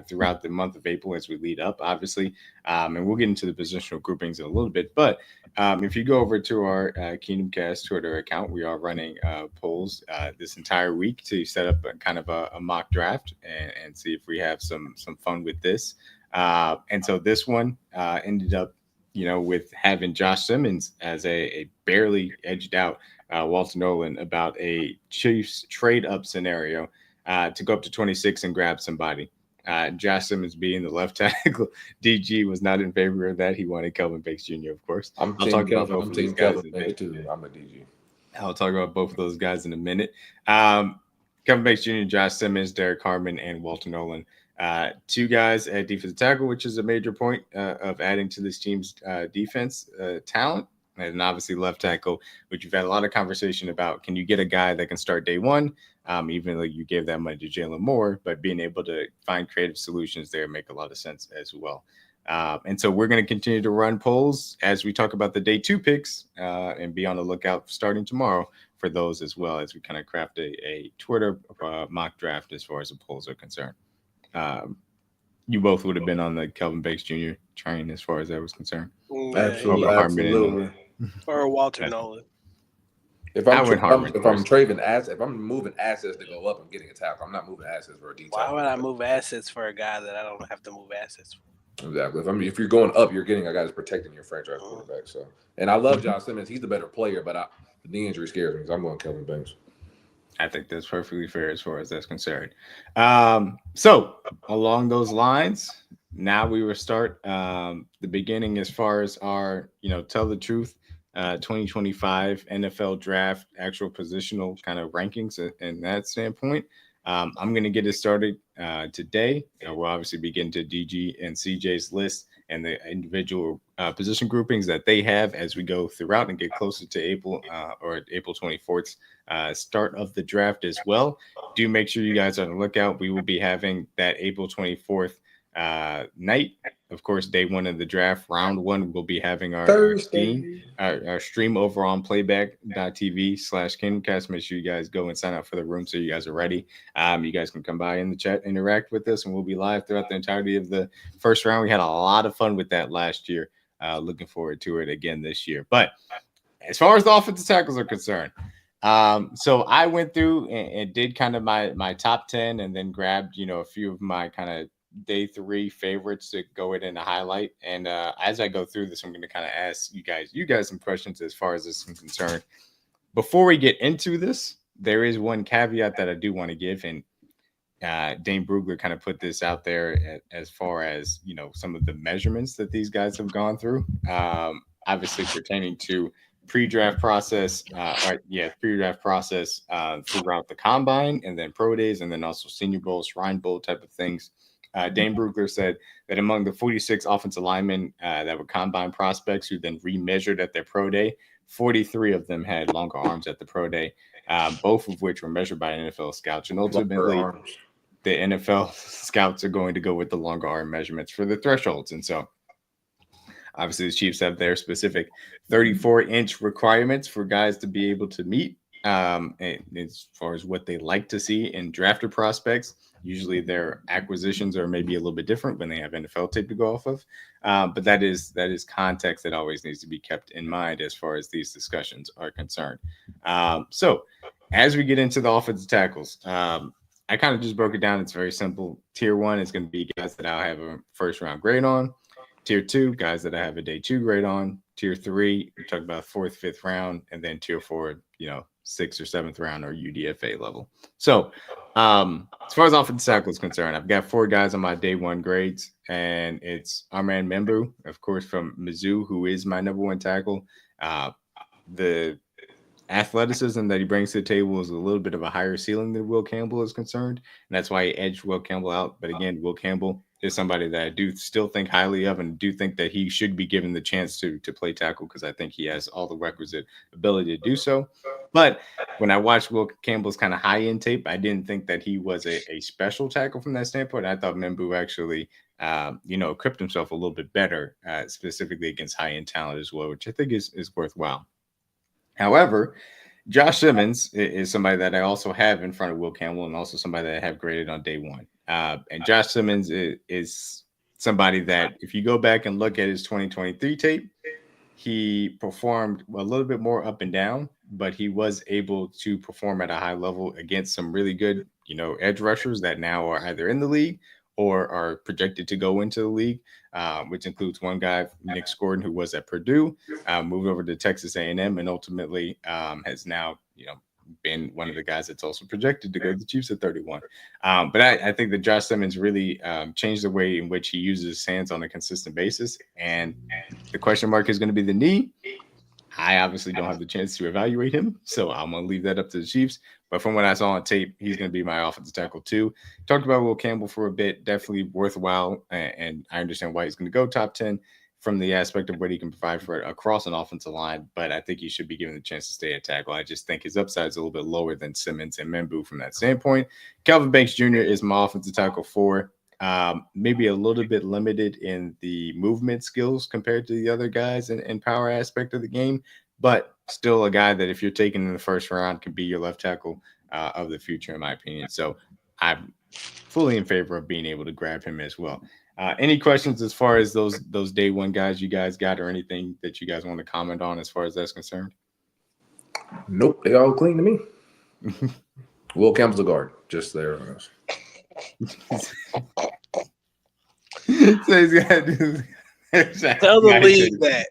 throughout the month of April as we lead up, obviously. And we'll get into the positional groupings in a little bit. But if you go over to our Kingdom Cast Twitter account, we are running polls this entire week to set up a mock draft and see if we have some fun with this. And so this one ended up, with having Josh Simmons as a barely edged out Walter Nolan about a Chiefs trade up scenario to go up to 26 and grab somebody. Josh Simmons being the left tackle, DG was not in favor of that. He wanted Kelvin Banks Jr., of course. I'll talk about both of these guys in a minute too. I'm a DG. I'll talk about both of those guys in a minute. Kelvin Banks Jr., Josh Simmons, Derek Harmon, and Walter Nolan. Two guys at defensive tackle, which is a major point of adding to this team's defense talent. And obviously left tackle, which you've had a lot of conversation about. Can you get a guy that can start day one, even though you gave that money to Jalen Moore, but being able to find creative solutions there make a lot of sense as well. And so we're going to continue to run polls as we talk about the day two picks and be on the lookout starting tomorrow for those as well as we kind of craft a Twitter mock draft as far as the polls are concerned. You both would have been on the Kelvin Banks Jr. train as far as that was concerned. Absolutely. Or Walter Nolan. If I'm moving assets to go up, I'm getting a tackle. I'm not moving assets for a D tackle. Why would I move assets for a guy that I don't have to move assets for? Exactly. If you're going up, you're getting a guy that's protecting your franchise quarterback. So, and I love Josh Simmons. He's the better player, but the knee injury scares me. So I'm going Kelvin Banks. I think that's perfectly fair as far as that's concerned. So along those lines, now we will start the beginning as far as our, tell the truth, 2025 NFL draft, actual positional kind of rankings in that standpoint. I'm going to get it started today. We'll obviously begin to DG and CJ's list and the individual position groupings that they have as we go throughout and get closer to April or April 24th start of the draft as well. Do make sure you guys are on the lookout. We will be having that April 24th night. Of course, day one of the draft, round one, we'll be having our stream over on playback.tv/KingdomCast. Make sure you guys go and sign up for the room so you guys are ready. You guys can come by in the chat, interact with us, and we'll be live throughout the entirety of the first round. We had a lot of fun with that last year. Looking forward to it again this year. But as far as the offensive tackles are concerned, so I went through and did kind of my top 10 and then grabbed, a few of my kind of day 3 favorites to go in and highlight. And as I go through this, I'm going to kind of ask you guys some questions as far as this is concerned. Before we get into this, there is one caveat that I do want to give. And Dane Brugler kind of put this out there as far as, some of the measurements that these guys have gone through, obviously pertaining to pre-draft process, pre-draft process throughout the combine and then pro days and then also Senior Bowl, Shrine Bowl type of things. Dane Brugler said that among the 46 offensive linemen that were combine prospects who then remeasured at their pro day, 43 of them had longer arms at the pro day, both of which were measured by NFL scouts. And ultimately, the NFL scouts are going to go with the longer arm measurements for the thresholds. And so obviously the Chiefs have their specific 34-inch requirements for guys to be able to meet. And as far as what they like to see in drafted prospects, usually their acquisitions are maybe a little bit different when they have NFL tape to go off of. But that is context that always needs to be kept in mind as far as these discussions are concerned. So as we get into the offensive tackles, I kind of just broke it down. It's very simple. Tier 1 is going to be guys that I'll have a first round grade on. Tier 2, guys that I have a day 2 grade on. Tier 3, we talk about 4th, 5th round, and then tier 4, 6th or 7th round or UDFA level. So as far as offensive tackle is concerned, I've got 4 guys on my day 1 grades, and it's Armand Membu, of course, from Mizzou, who is my number 1 tackle. The athleticism that he brings to the table is a little bit of a higher ceiling than Will Campbell is concerned, and that's why he edged Will Campbell out. But again, Will Campbell is somebody that I do still think highly of and do think that he should be given the chance to play tackle because I think he has all the requisite ability to do so. But when I watched Will Campbell's kind of high-end tape, I didn't think that he was a special tackle from that standpoint. I thought Membu actually, equipped himself a little bit better, specifically against high-end talent as well, which I think is worthwhile. However, Josh Simmons is somebody that I also have in front of Will Campbell and also somebody that I have graded on day 1. And Josh Simmons is somebody that if you go back and look at his 2023 tape, he performed a little bit more up and down, but he was able to perform at a high level against some really good, edge rushers that now are either in the league or are projected to go into the league, which includes one guy, Nick Gordon, who was at Purdue, moved over to Texas A&M, and ultimately has now, been one of the guys that's also projected to go to the Chiefs at 31. But I think that Josh Simmons really changed the way in which he uses his hands on a consistent basis. And the question mark is going to be the knee. I obviously don't have the chance to evaluate him, so I'm going to leave that up to the Chiefs. But from what I saw on tape, he's going to be my offensive tackle too. Talked about Will Campbell for a bit, definitely worthwhile, and I understand why he's going to go top 10 from the aspect of what he can provide for it across an offensive line, but I think he should be given the chance to stay at tackle. I just think his upside is a little bit lower than Simmons and Membu from that standpoint. Calvin Banks Jr. is my offensive tackle 4. Maybe a little bit limited in the movement skills compared to the other guys and power aspect of the game, but still a guy that if you're taking in the first round can be your left tackle of the future, in my opinion. So I'm fully in favor of being able to grab him as well. Any questions as far as those day 1 guys you guys got or anything that you guys want to comment on as far as that's concerned? Nope, they all clean to me. Will Campbell's a guard, just there. So he's got to do. Tell the league that.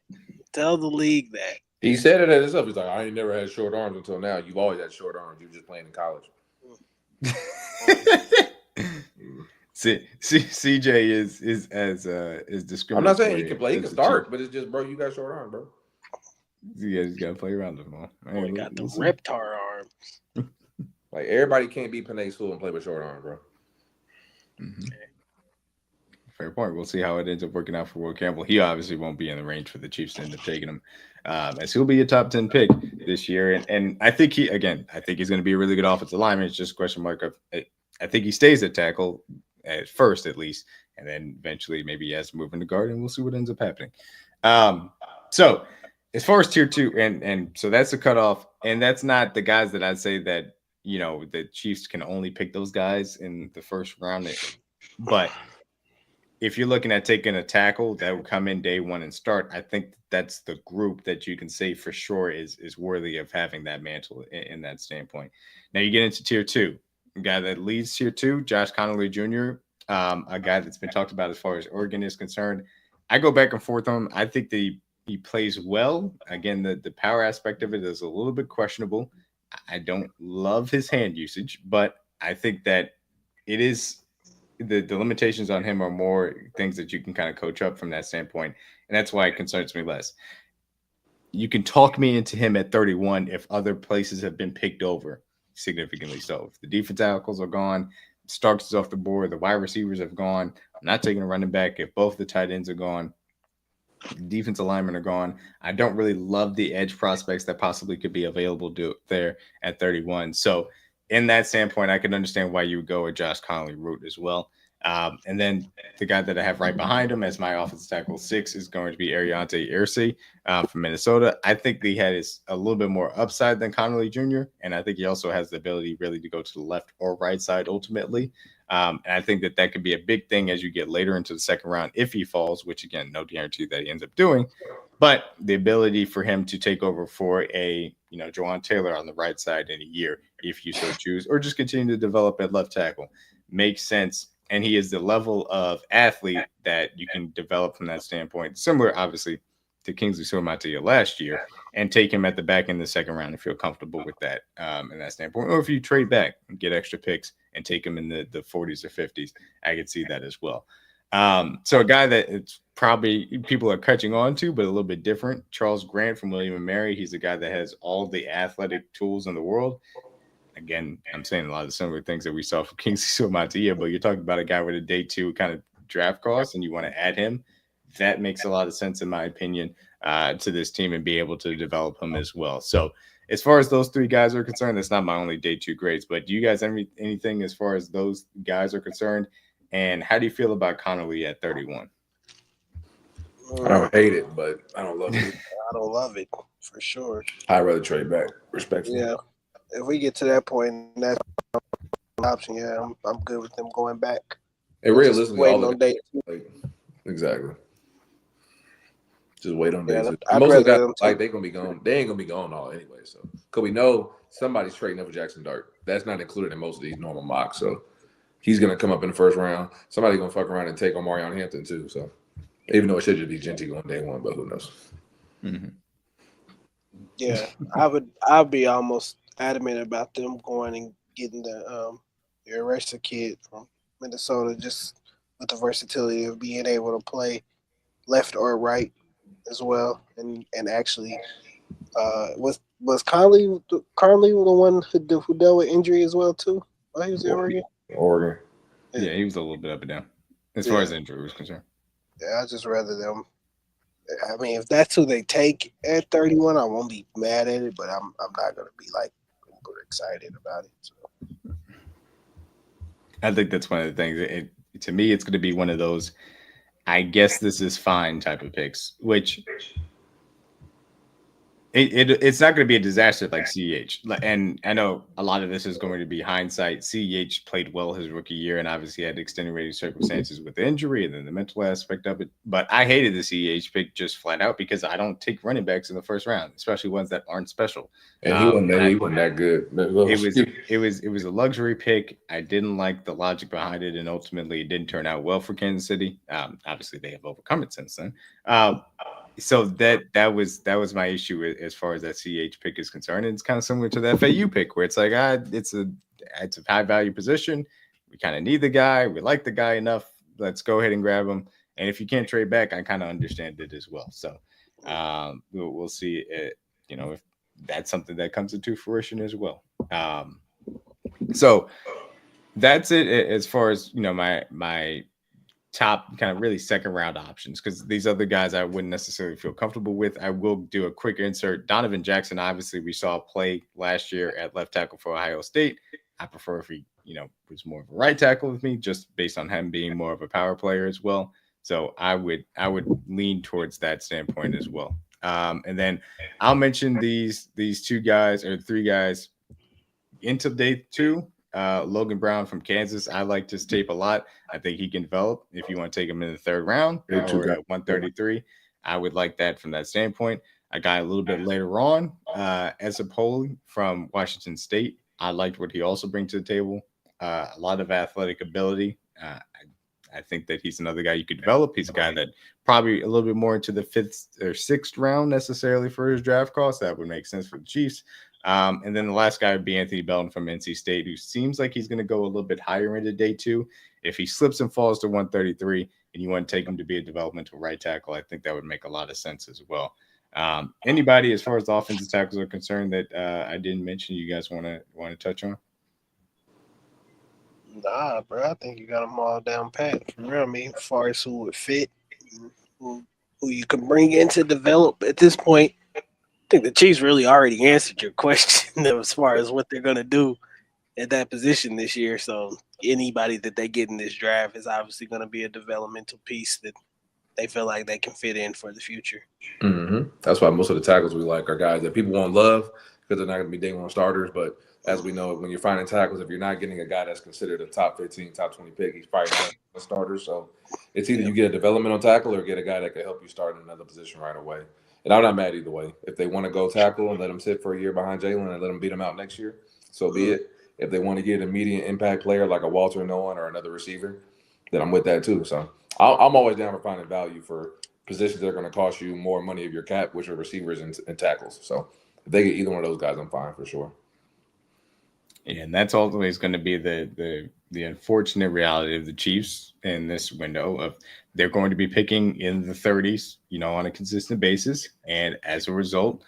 Tell the league that. He said it at himself. He's like, I ain't never had short arms until now. You've always had short arms. You were just playing in college. CJ is discriminatory. I'm not saying he can play. He can start, but it's just, bro, you got short arms, bro. You guys got to play around them, man. He got the reptar arms. Like, everybody can't be Panay Sewell and play with short arms, bro. Mm-hmm. Fair point. We'll see how it ends up working out for Will Campbell. He obviously won't be in the range for the Chiefs to end up taking him, as he'll be a top 10 pick this year. And I think I think he's going to be a really good offensive lineman. It's just a question mark of, I think he stays at tackle at first, at least, and then eventually maybe he has to move into guard, and we'll see what ends up happening. So as far as tier 2, and so that's the cutoff, and that's not the guys that I'd say that, the Chiefs can only pick those guys in the first round. But if you're looking at taking a tackle that would come in day one and start, I think that's the group that you can say for sure is worthy of having that mantle in that standpoint. Now you get into tier 2, a guy that leads tier 2, Josh Connolly Jr., a guy that's been talked about as far as Oregon is concerned. I go back and forth on him. I think that he plays well. Again, the power aspect of it is a little bit questionable. I don't love his hand usage, but I think that it is the limitations on him are more things that you can kind of coach up from that standpoint. And that's why it concerns me less. You can talk me into him at 31 if other places have been picked over significantly. So if the defense tackles are gone, Starks is off the board, the wide receivers have gone, I'm not taking a running back. If both the tight ends are gone, defensive linemen are gone, I don't really love the edge prospects that possibly could be available there at 31. So in that standpoint, I can understand why you would go a Josh Connolly route as well. And then the guy that I have right behind him as my offensive tackle 6 is going to be Ariante Irsay from Minnesota. I think he has a little bit more upside than Connolly Jr., and I think he also has the ability really to go to the left or right side ultimately. And I think that could be a big thing as you get later into the second round if he falls, which, again, no guarantee that he ends up doing. But the ability for him to take over for a Jawan Taylor on the right side in a year, if you so choose, or just continue to develop at left tackle, makes sense. And he is the level of athlete that you can develop from that standpoint, similar, obviously, to Kingsley Suamataia last year, and take him at the back end of the second round if you're comfortable with that in that standpoint. Or if you trade back and get extra picks and take him in the 40s or 50s, I could see that as well. So a guy that it's probably people are catching on to, but a little bit different, Charles Grant from William & Mary. He's a guy that has all the athletic tools in the world. Again, I'm saying a lot of the similar things that we saw from Kingsley Suamataia, but you're talking about a guy with a day 2 kind of draft cost, and you want to add him. That makes a lot of sense, in my opinion, to this team and be able to develop him as well. So as far as those 3 guys are concerned, that's not my only day 2 grades, but do you guys have anything as far as those guys are concerned? And how do you feel about Connolly at 31? I don't hate it, but I don't love it. I don't love it for sure. I'd rather trade back, respectfully. Yeah, if we get to that point, that's an option. Yeah, I'm good with them going back. And realistically, all on day 2. like, exactly. Just wait on days. I'd Most of the rather guys, like, they're gonna be gone. They ain't gonna be gone all anyway. So, because we know somebody's trading up for Jackson Dart. That's not included in most of these normal mocks. So, he's gonna come up in the first round. Somebody's gonna fuck around and take on Marion Hampton too. So, even though it should just be Genty going day 1, but who knows? Mm-hmm. Yeah, I'd be almost adamant about them going and getting the Arresta kid from Minnesota, just with the versatility of being able to play left or right as well, and actually was Conley the one who dealt with injury as well too? Oh, he was in Oregon. Yeah, he was a little bit up and down as far as injury was concerned. Yeah, I just rather them. I mean, if that's who they take at 31, I won't be mad at it, but I'm not gonna be like super excited about it. So. I think that's one of the things. To me, it's going to be one of those, I guess this is fine type of picks, which it's not going to be a disaster like CEH. And I know a lot of this is going to be hindsight. CEH played well his rookie year and obviously had extenuating circumstances with the injury and then the mental aspect of it. But I hated the CEH pick just flat out because I don't take running backs in the first round, especially ones that aren't special. And he wasn't that good. It was a luxury pick. I didn't like the logic behind it, and ultimately it didn't turn out well for Kansas City. Obviously, they have overcome it since then. So that was my issue as far as that CH pick is concerned. And it's kind of similar to the FAU pick, where it's like it's a high value position. We kind of need the guy. We like the guy enough. Let's go ahead and grab him. And if you can't trade back, I kind of understand it as well. So we'll see. If that's something that comes into fruition as well. So that's it as far as my top kind of really second round options, because these other guys I wouldn't necessarily feel comfortable with. I will do a quick insert. Donovan Jackson, obviously, we saw play last year at left tackle for Ohio State. I prefer if he, was more of a right tackle with me, just based on him being more of a power player as well. So I would lean towards that standpoint as well. And then I'll mention these two guys or three guys into day 2. Logan Brown from Kansas. I like this tape a lot. I think he can develop if you want to take him in the 3rd round or at 133. I would like that from that standpoint. A guy a little bit later on, Ezapoli from Washington State. I liked what he also brings to the table. A lot of athletic ability. I think that he's another guy you could develop. He's a guy that probably a little bit more into the 5th or 6th round necessarily for his draft cost. That would make sense for the Chiefs. And then the last guy would be Anthony Belton from NC State, who seems like he's going to go a little bit higher into day 2. If he slips and falls to 133 and you want to take him to be a developmental right tackle, I think that would make a lot of sense as well. Anybody, as far as the offensive tackles are concerned, that I didn't mention you guys want to touch on? Nah, bro. I think you got them all down pat. For real, I mean, as far as who would fit, who you can bring in to develop at this point, I think the Chiefs really already answered your question as far as what they're going to do at that position this year. So anybody that they get in this draft is obviously going to be a developmental piece that they feel like they can fit in for the future. Mm-hmm. That's why most of the tackles we like are guys that people won't love because they're not going to be day 1 starters. But as we know, when you're finding tackles, if you're not getting a guy that's considered a top 15, top 20 pick, he's probably not a starter. So it's either you get a developmental tackle or get a guy that can help you start in another position right away. And I'm not mad either way. If they want to go tackle and let him sit for a year behind Jalen and let him beat him out next year, so be it. If they want to get an immediate impact player like a Walter Nolan or another receiver, then I'm with that too. So I'm always down for finding value for positions that are going to cost you more money of your cap, which are receivers and tackles. So if they get either one of those guys, I'm fine for sure. Yeah, and that's always going to be the unfortunate reality of the Chiefs in this window of they're going to be picking in the 30s, on a consistent basis. And as a result,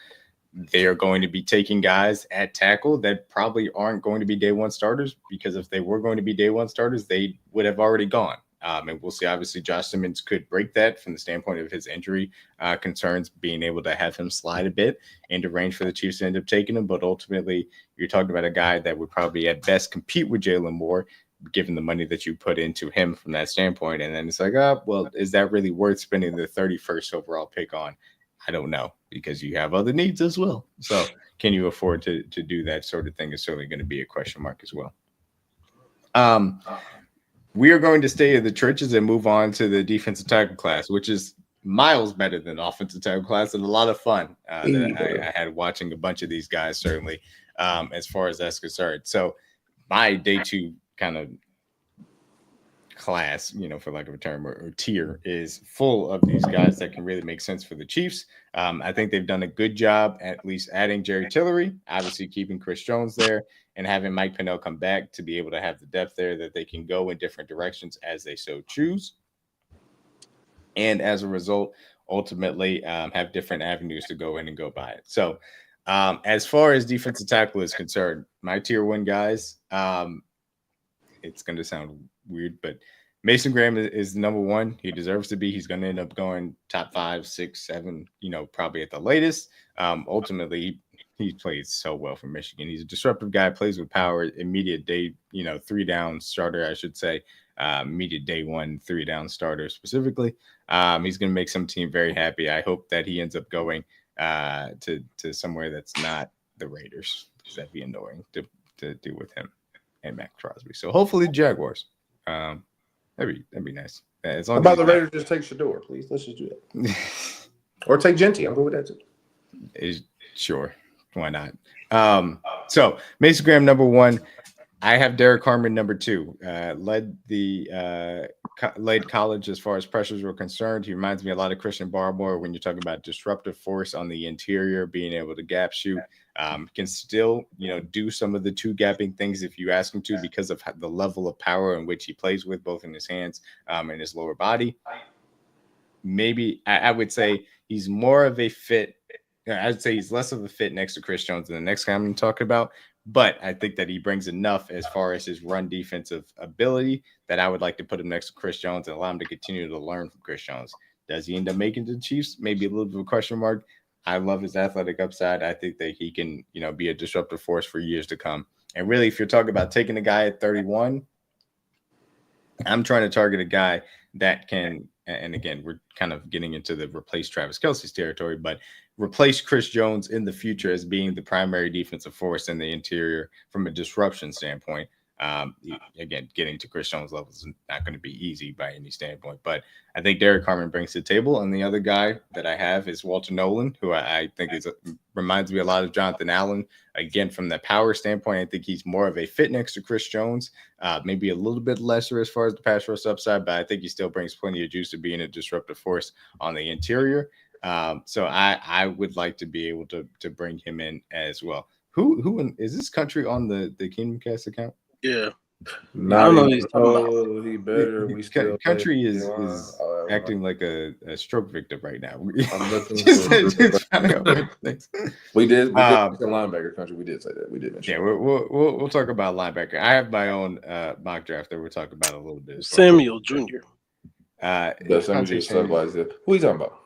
they are going to be taking guys at tackle that probably aren't going to be day 1 starters, because if they were going to be day 1 starters, they would have already gone. And we'll see. Obviously, Josh Simmons could break that from the standpoint of his injury concerns, being able to have him slide a bit into range for the Chiefs to end up taking him. But ultimately, you're talking about a guy that would probably at best compete with Jalen Moore, given the money that you put into him from that standpoint. And then it's like, well, is that really worth spending the 31st overall pick on? I don't know, because you have other needs as well. So can you afford to do that sort of thing is certainly going to be a question mark as well. We are going to stay in the trenches and move on to the defensive tackle class, which is miles better than offensive tackle class and a lot of fun that I had watching a bunch of these guys, certainly, as far as that's concerned. So my day 2 kind of class, for lack of a term, or tier is full of these guys that can really make sense for the Chiefs. I think they've done a good job at least adding Jerry Tillery, obviously keeping Chris Jones there, and having Mike Pennell come back to be able to have the depth there that they can go in different directions as they so choose. And as a result, ultimately have different avenues to go in and go by it. So as far as defensive tackle is concerned, my tier 1 guys, it's going to sound weird, but Mason Graham is number 1. He deserves to be. He's going to end up going top 5, 6, 7, probably at the latest. Ultimately, he plays so well for Michigan. He's a disruptive guy, plays with power, immediate day, 3-down starter, I should say. Immediate day 1, 3-down starter specifically. He's going to make some team very happy. I hope that he ends up going to somewhere that's not the Raiders, because that'd be annoying to do with him and Max Crosby. So hopefully Jaguars. That'd be nice. As long How about the Raiders just take Shador, please? Let's just do that. Or take Genty. I'm good with that too. Sure. Why not? So Mason Graham, number 1. I have Derek Harmon, number 2. Led college as far as pressures were concerned. He reminds me a lot of Christian Barmore when you're talking about disruptive force on the interior, being able to gap shoot. Can still, do some of the 2-gapping things if you ask him to, because of the level of power in which he plays with, both in his hands and his lower body. Maybe I would say he's more of a fit. I'd say he's less of a fit next to Chris Jones than the next guy I'm going to talk about. But I think that he brings enough as far as his run defensive ability that I would like to put him next to Chris Jones and allow him to continue to learn from Chris Jones. Does he end up making the Chiefs? Maybe a little bit of a question mark. I love his athletic upside. I think that he can, be a disruptive force for years to come. And really, if you're talking about taking a guy at 31, I'm trying to target a guy that can, and again, we're kind of getting into the replace Travis Kelce's territory, but replace Chris Jones in the future as being the primary defensive force in the interior from a disruption standpoint. Again, getting to Chris Jones levels is not going to be easy by any standpoint, but I think Derek Harmon brings to the table. And the other guy that I have is Walter Nolan, who I think reminds me a lot of Jonathan Allen. Again, from the power standpoint, I think he's more of a fit next to Chris Jones, maybe a little bit lesser as far as the pass rush upside, but I think he still brings plenty of juice to being a disruptive force on the interior. So I would like to be able to bring him in as well. Who is this country on the Kingdom Cast account? Yeah. Not know even he's talking oh, he better. We still country is acting like a stroke victim right now. I'm looking Thanks. We did linebacker country. We did say that. We did mention. Yeah, we'll talk about linebacker. I have my own mock draft that we'll talk about a little bit. Samuel Jr. Who are you talking about?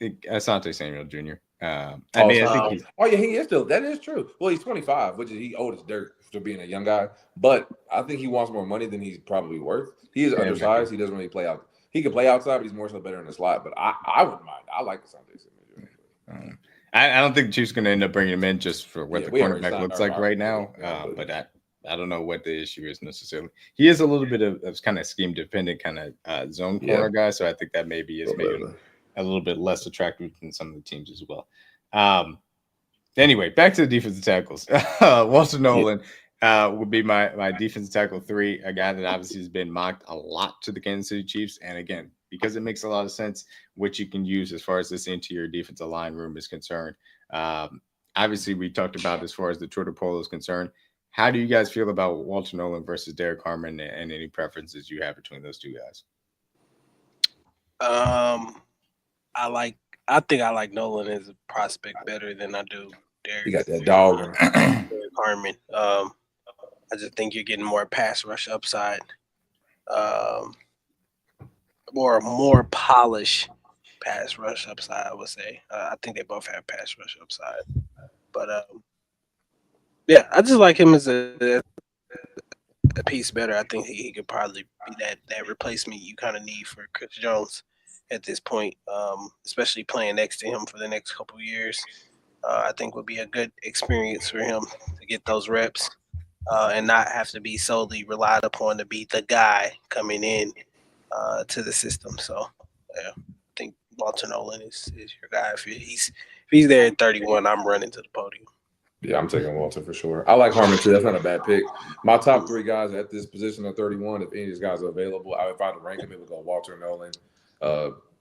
Asante Samuel Jr. I think he is still. That is true. Well, he's 25, which is he old as dirt for being a young guy. But I think he wants more money than he's probably worth. He is undersized. He doesn't really play out. He can play outside, but he's more so better in the slot. But I wouldn't mind. I like Asante Samuel Jr. I don't think the Chiefs going to end up bringing him in just for what the cornerback looks like right now. But I don't know what the issue is necessarily. He is a little bit of kind of scheme dependent, kind of zone corner guy. So I think that maybe is a little bit less attractive than some of the teams as well. Anyway, back to the defensive tackles. Walter Nolan would be my defensive tackle 3, a guy that obviously has been mocked a lot to the Kansas City Chiefs. And again, because it makes a lot of sense, which you can use as far as this interior defensive line room is concerned. Obviously, we talked about as far as the Twitter poll is concerned. How do you guys feel about Walter Nolan versus Derek Harmon and any preferences you have between those two guys? I think I like Nolan as a prospect better than I do Derek. You got that dog. Derek Harmon. I just think you're getting more pass rush upside, more polished pass rush upside. I would say. I think they both have pass rush upside, but yeah, I just like him as a piece better. I think he could probably be that replacement you kind of need for Chris Jones at this point, especially playing next to him for the next couple of years. I think would be a good experience for him to get those reps and not have to be solely relied upon to be the guy coming in to the system. So, yeah, I think Walter Nolan is your guy. If he's there at 31, I'm running to the podium. Yeah, I'm taking Walter for sure. I like Harmon too. That's not a bad pick. My top 3 guys at this position are 31. If any of these guys are available, if I had to rank them, it would go Walter Nolan,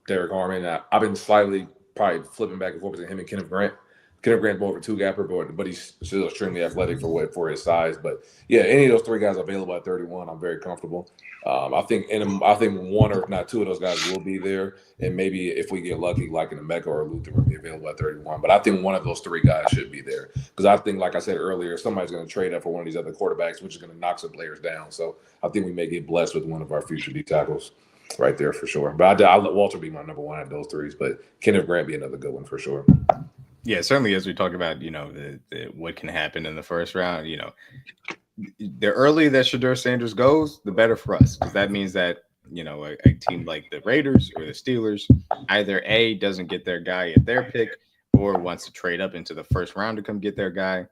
Derek Harmon. I've been slightly probably flipping back and forth between him and Kenneth Grant. Kenneth Grant's more of a 2-gapper, but he's still extremely athletic for his size. But yeah, any of those 3 guys available at 31, I'm very comfortable. I think one or if not 2 of those guys will be there, and maybe if we get lucky, like in the Mecca or Luther, will be available at 31. But I think one of those 3 guys should be there because I think, like I said earlier, somebody's going to trade up for one of these other quarterbacks, which is going to knock some players down. So I think we may get blessed with one of our future D tackles right there for sure. But I'll let Walter be my number 1 out of those 3s, but Kenneth Grant be another good one for sure. Yeah, certainly as we talk about, what can happen in the first round, the earlier that Shedeur Sanders goes, the better for us. Because that means that, a team like the Raiders or the Steelers either A, doesn't get their guy at their pick or wants to trade up into the first round to come get their guy.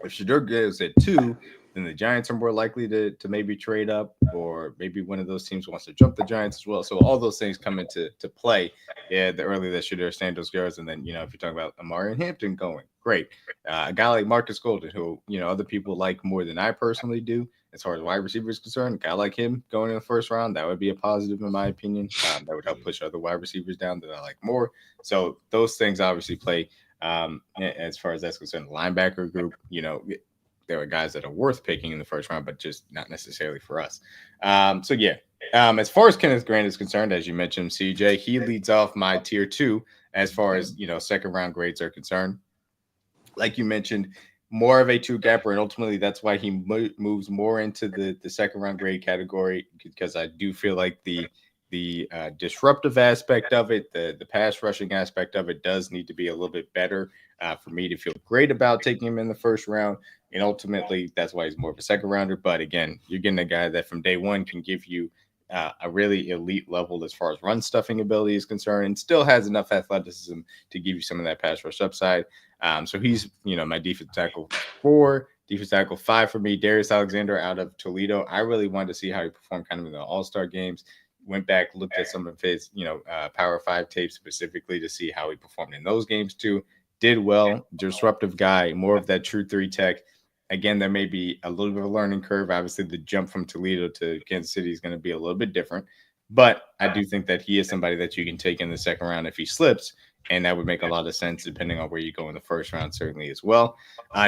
If Shedeur goes at 2, then the Giants are more likely to maybe trade up, or maybe one of those teams wants to jump the Giants as well. So all those things come into play. Yeah, the earlier that Shedeur Sanders goes, and then if you're talking about Amari and Hampton going, great. A guy like Marcus Golden, who other people like more than I personally do, as far as wide receiver is concerned. A guy like him going in the first round, that would be a positive in my opinion. That would help push other wide receivers down that I like more. So those things obviously play. As far as that's concerned, the linebacker group, there are guys that are worth picking in the first round, but just not necessarily for us. So yeah, as far as Kenneth Grant is concerned, as you mentioned, CJ, he leads off my tier 2 as far as, second round grades are concerned. Like you mentioned, more of a two gapper, and ultimately that's why he moves more into the second round grade category, because I do feel like the disruptive aspect of it, the pass rushing aspect of it, does need to be a little bit better for me to feel great about taking him in the first round. And ultimately, that's why he's more of a second rounder. But again, you're getting a guy that from day one can give you a really elite level as far as run stuffing ability is concerned, and still has enough athleticism to give you some of that pass rush upside. So he's, my defensive tackle 4, defensive tackle 5 for me. Darius Alexander out of Toledo. I really wanted to see how he performed kind of in the All-Star games. Went back, looked at some of his, Power 5 tapes specifically to see how he performed in those games too. Did well, disruptive guy, more of that true 3 tech. Again, there may be a little bit of a learning curve. Obviously, the jump from Toledo to Kansas City is going to be a little bit different. But I do think that he is somebody that you can take in the second round if he slips. And that would make a lot of sense depending on where you go in the first round, certainly as well.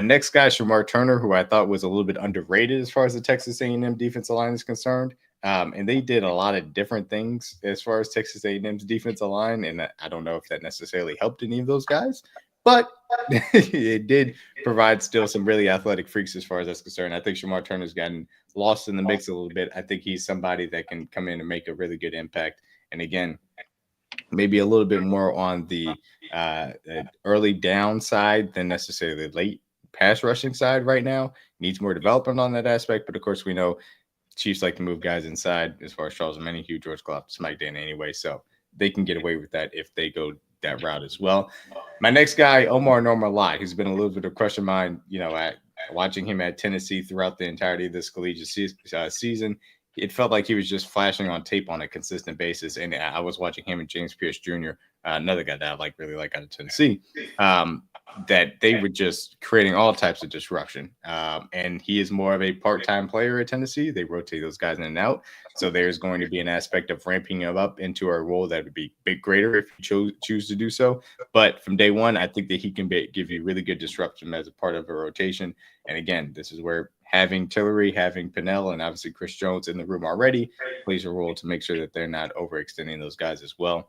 Next guy, Shamar Turner, who I thought was a little bit underrated as far as the Texas A&M defensive line is concerned. And they did a lot of different things as far as Texas A&M's defensive line. And I don't know if that necessarily helped any of those guys. But it did provide still some really athletic freaks as far as that's concerned. I think Shamar Turner's gotten lost in the mix a little bit. I think he's somebody that can come in and make a really good impact. And again, maybe a little bit more on the early down side than necessarily the late pass rushing side right now. Needs more development on that aspect. But of course, we know Chiefs like to move guys inside as far as Charles Omenihu, George Klopp, Mike Dan anyway. So they can get away with that if they go that route as well. My next guy, Omar Norma-Lott, who's been a little bit of a crush of mine, watching him at Tennessee throughout the entirety of this collegiate season. It felt like he was just flashing on tape on a consistent basis. And I was watching him and James Pierce Jr., another guy that I really like out of Tennessee, that they were just creating all types of disruption. And he is more of a part-time player at Tennessee. They rotate those guys in and out. So there's going to be an aspect of ramping him up into a role that would be a bit greater if you choose to do so. But from day one, I think that he can give you really good disruption as a part of a rotation. And again, this is where having Tillery, having Pinnell, and obviously Chris Jones in the room already plays a role to make sure that they're not overextending those guys as well.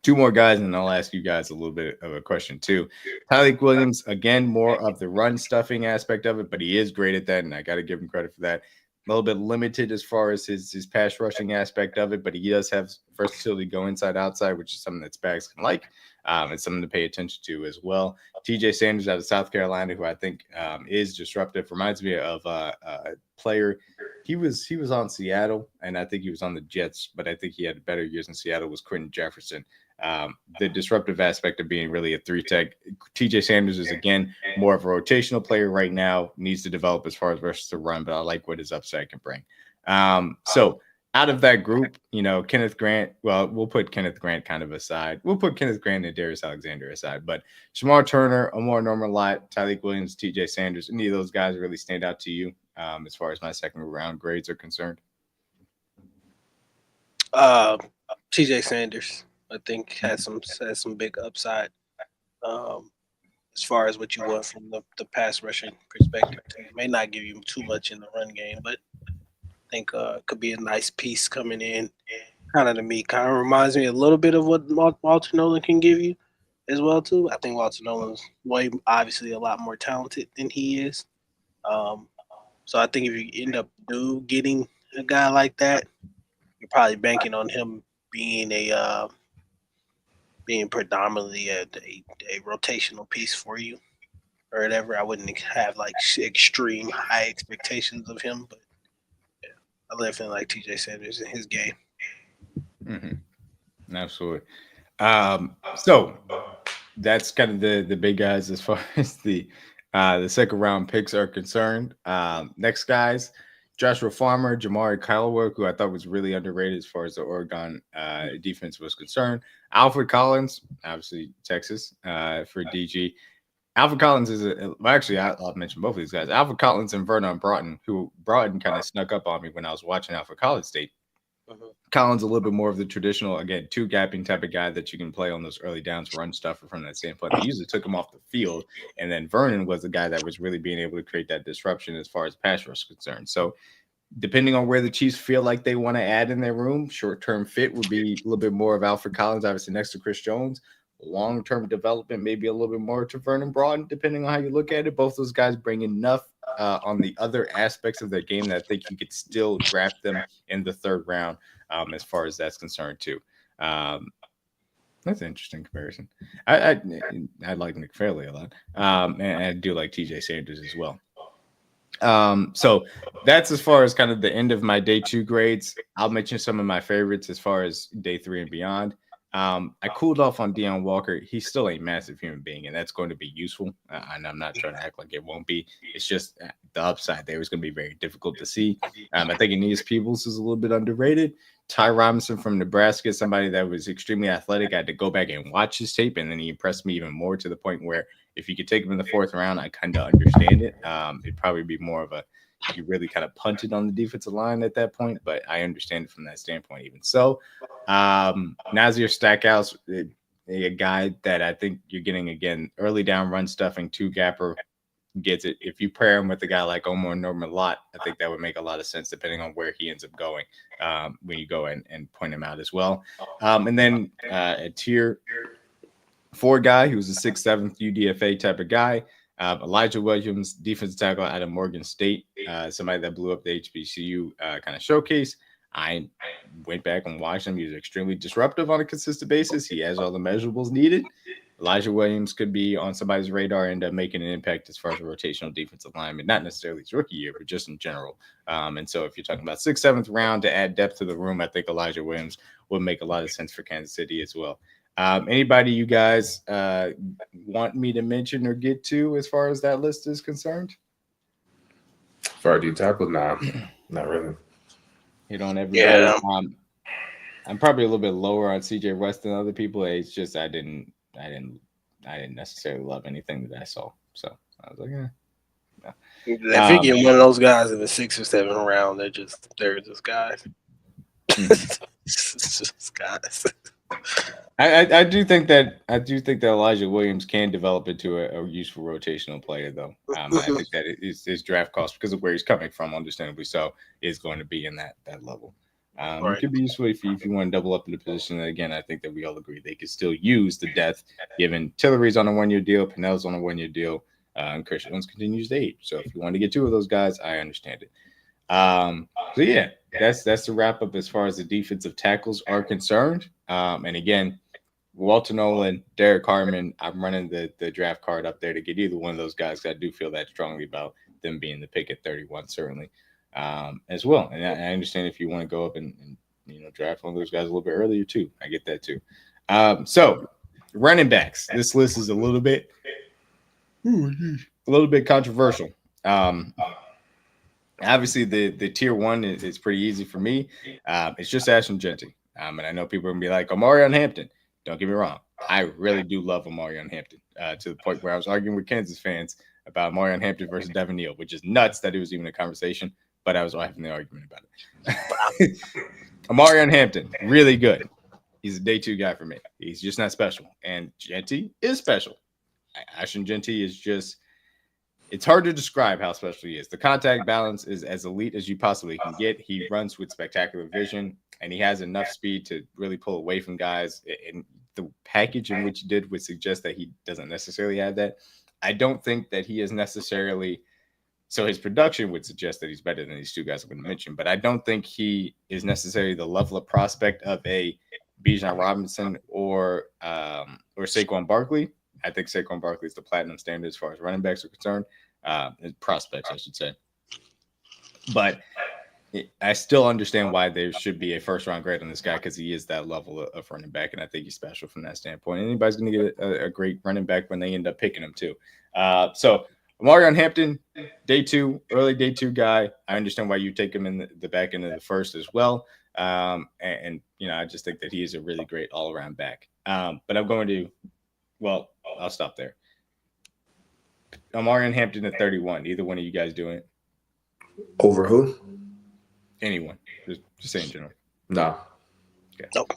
2 more guys, and I'll ask you guys a little bit of a question too. Tyleik Williams, again, more of the run stuffing aspect of it, but he is great at that, and I got to give him credit for that. A little bit limited as far as his pass rushing aspect of it, but he does have versatility go inside, outside, which is something that Spags can like. It's something to pay attention to as well. TJ Sanders out of South Carolina, who I think is disruptive, reminds me of a player. He was on Seattle, and I think he was on the Jets, but I think he had better years in Seattle, was Quentin Jefferson. The disruptive aspect of being really a 3 tech. TJ Sanders is, again, more of a rotational player right now, needs to develop as far as versus the run, but I like what his upside can bring. So out of that group, Kenneth Grant, well, we'll put Kenneth Grant kind of aside. We'll put Kenneth Grant and Darius Alexander aside, but Shamar Turner, Omar Norma-Lott, Tyleik Williams, TJ Sanders, any of those guys really stand out to you as far as my second round grades are concerned? TJ Sanders, I think, has some big upside as far as what you want from the pass rushing perspective. It may not give you too much in the run game, but I think could be a nice piece coming in. Kind of reminds me a little bit of what Walter Nolan can give you as well too. I think Walter Nolan's obviously a lot more talented than he is. So I think if you end up getting a guy like that, you're probably banking on him being being predominantly a rotational piece for you or whatever. I wouldn't have like extreme high expectations of him, but yeah, I definitely like TJ Sanders in his game. Mm-hmm. Absolutely. So that's kind of the big guys as far as the second round picks are concerned. Next guys, Joshua Farmer, Jamari Callaway, who I thought was really underrated as far as the Oregon defense was concerned. Alfred Collins, obviously Texas for DG. Alfred Collins is I'll mention both of these guys. Alfred Collins and Vernon Broughton, who Broughton kind of snuck up on me when I was watching Alfred Collins State. Collins a little bit more of the traditional, again, 2 gapping type of guy that you can play on those early downs, run stuff from that standpoint. They usually took him off the field, and then Vernon was the guy that was really being able to create that disruption as far as pass rush is concerned. So depending on where the Chiefs feel like they want to add in their room, short-term fit would be a little bit more of Alfred Collins, obviously next to Chris Jones. long-term development, maybe a little bit more to Vernon Broughton, depending on how you look at it. Both those guys bring enough on the other aspects of their game that I think you could still draft them in the third round, as far as that's concerned too. That's an interesting comparison. I like Nick Fairley a lot, and I do like TJ Sanders as well. So that's as far as kind of the end of my day 2 grades. I'll mention some of my favorites as far as day 3 and beyond. I cooled off on Deion Walker. He's still a massive human being, and that's going to be useful. And I'm not trying to act like it won't be. It's just the upside there is going to be very difficult to see. I think Aeneas Peebles is a little bit underrated. Ty Robinson from Nebraska, somebody that was extremely athletic. I had to go back and watch his tape, and then he impressed me even more to the point where if you could take him in the 4th round, I kind of understand it. It'd probably be more of you really kind of punted on the defensive line at that point, but I understand it from that standpoint even so. Nazir Stackhouse, a guy that I think you're getting, again, early down run stuffing, 2-gapper, gets it. If you pair him with a guy like Omar Norman Lott, I think that would make a lot of sense depending on where he ends up going when you go and point him out as well. And then a tier 4 guy who's a 6th, 7th UDFA type of guy. Elijah Williams, defensive tackle out of Morgan State, somebody that blew up the HBCU kind of showcase. I went back and watched him. He was extremely disruptive on a consistent basis. He has all the measurables needed. Elijah Williams could be on somebody's radar and end up making an impact as far as a rotational defensive lineman, not necessarily his rookie year, but just in general. And so if you're talking about 6th, 7th round to add depth to the room, I think Elijah Williams would make a lot of sense for Kansas City as well. Anybody you guys want me to mention or get to as far as that list is concerned? For our D tackle, nah, not really. Hit on everybody. Yeah. I'm probably a little bit lower on CJ West than other people. It's just I didn't necessarily love anything that I saw. So I was like, no. If you get one of those guys in the 6th or 7th round, they're just guys. It's just guys. I do think that Elijah Williams can develop into a useful rotational player, though. I think that his draft cost, because of where he's coming from, understandably so, is going to be in that level. Right. It could be useful if you want to double up in the position. And again, I think that we all agree they could still use the depth, given Tillery's on a 1-year deal, Pinnell's on a 1-year deal, and Christian Jones continues to age. So if you want to get 2 of those guys, I understand it. So yeah, that's the wrap up as far as the defensive tackles are concerned. And again, Walter Nolan, Derek Harmon, I'm running the draft card up there to get either one of those guys. I do feel that strongly about them being the pick at 31, certainly, as well. And I understand if you want to go up and draft one of those guys a little bit earlier too. I get that too. So running backs, this list is a little bit controversial. Obviously, the tier 1 is pretty easy for me. It's just Ashton Jeanty. And I know people are going to be like, Omarion Hampton. Don't get me wrong. I really do love Omarion Hampton to the point where I was arguing with Kansas fans about Omarion Hampton versus Devin Neal, which is nuts that it was even a conversation, but I was having the argument about it. Omarion Hampton, really good. He's a day 2 guy for me. He's just not special. And Jeanty is special. Ashton Jeanty is just – it's hard to describe how special he is. The contact balance is as elite as you possibly can get. He runs with spectacular vision, and he has enough speed to really pull away from guys. And the package in which he did would suggest that he doesn't necessarily have that. I don't think that he is necessarily – so his production would suggest that he's better than these 2 guys I'm going to mention, but I don't think he is necessarily the level of prospect of a Bijan Robinson or Saquon Barkley. I think Saquon Barkley is the platinum standard as far as running backs are concerned, prospects, I should say. But I still understand why there should be a 1st-round grade on this guy because he is that level of running back, and I think he's special from that standpoint. Anybody's going to get a great running back when they end up picking him too. So Omarion Hampton, day 2, early day 2 guy. I understand why you take him in the back end of the 1st as well. And I just think that he is a really great all-around back. But I'm going to – well, I'll stop there. Omarion Hampton at 31. Either one of you guys doing it? Over who? Anyone. Just say in general. No. Okay. Nope.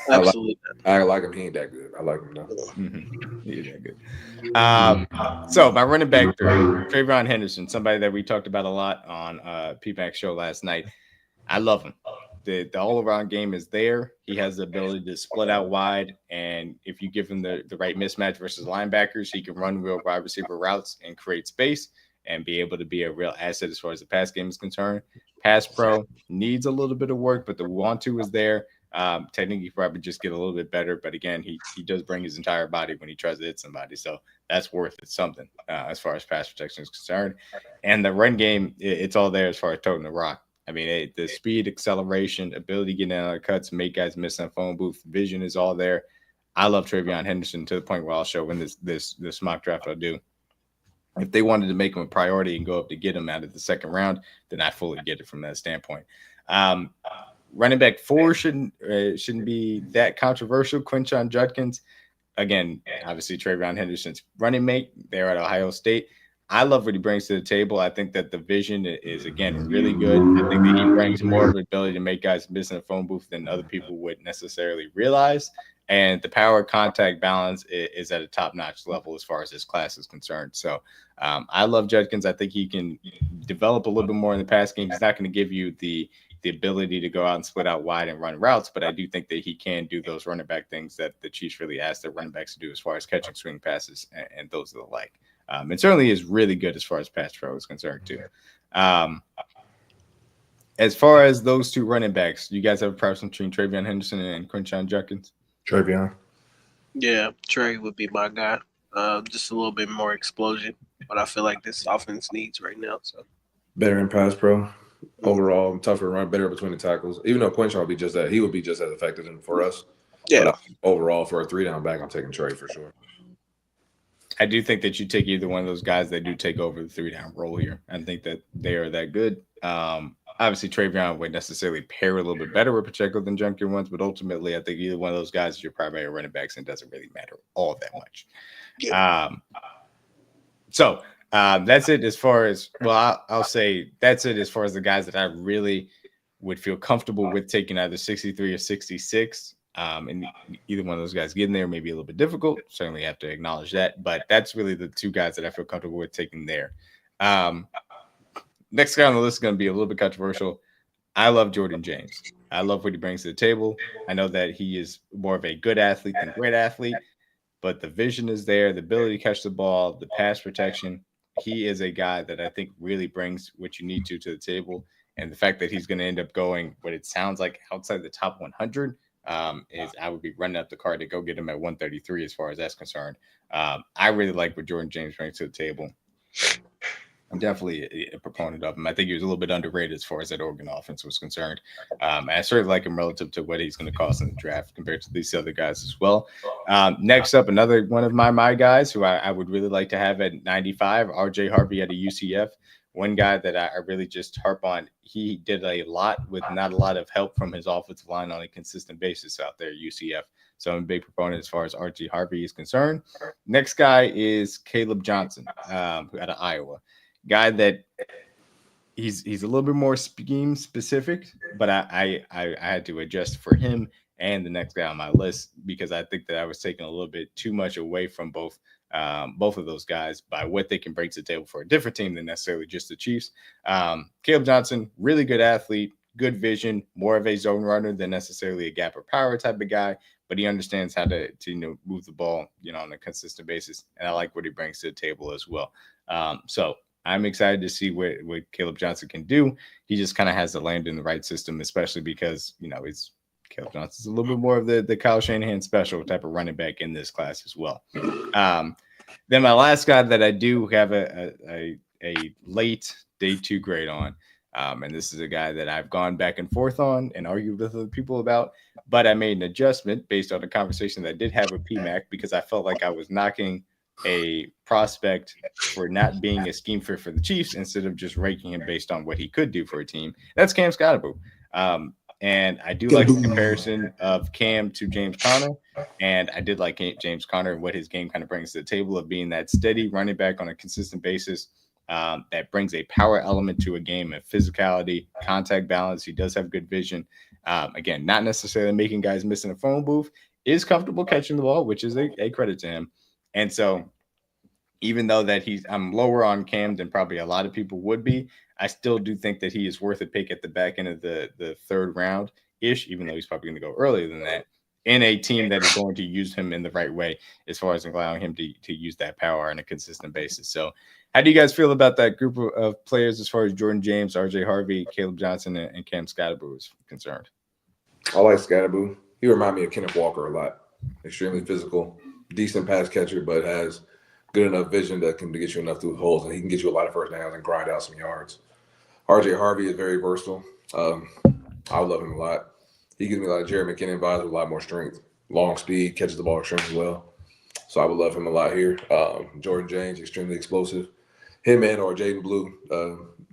Absolutely. I like him. He ain't that good. I like him though. Mm-hmm. He ain't that good. So my running back, Trayvon Henderson, somebody that we talked about a lot on PMAC's show last night. I love him. The all-around game is there. He has the ability to split out wide, and if you give him the right mismatch versus linebackers, he can run real wide receiver routes and create space and be able to be a real asset as far as the pass game is concerned. Pass pro needs a little bit of work, but the want to is there. Technically, he probably just get a little bit better, but again, he does bring his entire body when he tries to hit somebody, so that's worth it something as far as pass protection is concerned. And the run game, it's all there as far as toting the rock. I mean, the speed, acceleration, ability to get out of cuts, make guys miss on phone booth, vision is all there. I love Travion Henderson to the point where I'll show when this mock draft I'll do. If they wanted to make him a priority and go up to get him out of the second round, then I fully get it from that standpoint. Running back 4 shouldn't be that controversial. Quinshon Judkins, again, obviously Travion Henderson's running mate there at Ohio State. I love what he brings to the table. I think that the vision is, again, really good. I think that he brings more of an ability to make guys miss in a phone booth than other people would necessarily realize. And the power contact balance is at a top-notch level as far as this class is concerned. So I love Judkins. I think he can develop a little bit more in the pass game. He's not going to give you the ability to go out and split out wide and run routes, but I do think that he can do those running back things that the Chiefs really ask their running backs to do as far as catching swing passes and those of the like. And certainly is really good as far as pass pro is concerned too. As far as those two running backs, you guys have a preference between Travion Henderson and Quinshon Judkins? Travion. Yeah, Trey would be my guy. Just a little bit more explosion, but I feel like this offense needs right now. So Better in pass pro. Overall, tougher run, better between the tackles. Even though Quinshon would be just that, he would be just as effective for us. yeah, But overall, for a 3-down back, I'm taking Trey for sure. I do think that you take either one of those guys that do take over the 3-down role here. I think that they are that good. Obviously, Travion would necessarily pair a little bit better with Pacheco than Junker ones, but ultimately, I think either one of those guys is your primary running backs and doesn't really matter all that much. Yeah. So that's it as far as, well, I'll say that's it as far as the guys that I really would feel comfortable with taking either 63 or 66. And either one of those guys getting there may be a little bit difficult. Certainly have to acknowledge that, but that's really the two guys that I feel comfortable with taking there. Next guy on the list is going to be a little bit controversial. I love Jordan James. I love what he brings to the table. I know that he is more of a good athlete than great athlete, but the vision is there, the ability to catch the ball, the pass protection. He is a guy that I think really brings what you need to the table. And the fact that he's going to end up going what it sounds like outside the top 100 is I would be running up the card to go get him at 133 as far as that's concerned. I really like what Jordan James brings to the table. I'm definitely a proponent of him. I think he was a little bit underrated as far as that Oregon offense was concerned. I certainly like him relative to what he's going to cost in the draft compared to these other guys as well. Next up, another one of my guys who I would really like to have at 95, RJ Harvey at a UCF. One guy that I really just harp on, he did a lot with not a lot of help from his offensive line on a consistent basis out there at UCF. So I'm a big proponent as far as RJ Harvey is concerned. Next guy is Caleb Johnson out of Iowa. Guy that he's a little bit more scheme specific, but I had to adjust for him and the next guy on my list because I think that I was taking a little bit too much away from both of those guys by what they can bring to the table for a different team than necessarily just the Chiefs. Caleb Johnson, really good athlete, good vision, more of a zone runner than necessarily a gap or power type of guy, but he understands how to move the ball, on a consistent basis. And I like what he brings to the table as well. So I'm excited to see what Caleb Johnson can do. He just kind of has to land in the right system, especially because, Caleb Johnson's a little bit more of the Kyle Shanahan special type of running back in this class as well. Then my last guy that I do have a late day 2 grade on, and this is a guy that I've gone back and forth on and argued with other people about, but I made an adjustment based on a conversation that I did have with PMAC because I felt like I was knocking a prospect for not being a scheme fit for the Chiefs instead of just ranking him based on what he could do for a team. That's Cam Scottaboo. And I do like the comparison of Cam to James Conner. And I did like James Conner and what his game kind of brings to the table of being that steady running back on a consistent basis that brings a power element to a game of physicality, contact balance. He does have good vision. Again, not necessarily making guys miss in a phone booth, is comfortable catching the ball, which is a credit to him. And so even though that I'm lower on Cam than probably a lot of people would be, I still do think that he is worth a pick at the back end of the third round ish, even though he's probably going to go earlier than that, in a team that is going to use him in the right way as far as allowing him to use that power on a consistent basis. So how do you guys feel about that group of players as far as Jordan James, RJ Harvey, Caleb Johnson, and Cam Scottaboo is concerned? I like Scatterboo. He reminds me of Kenneth Walker a lot. Extremely physical, decent pass catcher, but has good enough vision that can get you enough through holes, and he can get you a lot of first downs and grind out some yards. RJ Harvey is very versatile. I love him a lot. He gives me a lot of Jerry McKinnon vibes with a lot more strength, long speed, catches the ball extremely well. So I would love him a lot here. Jordan James, extremely explosive. Him and or Jaden Blue,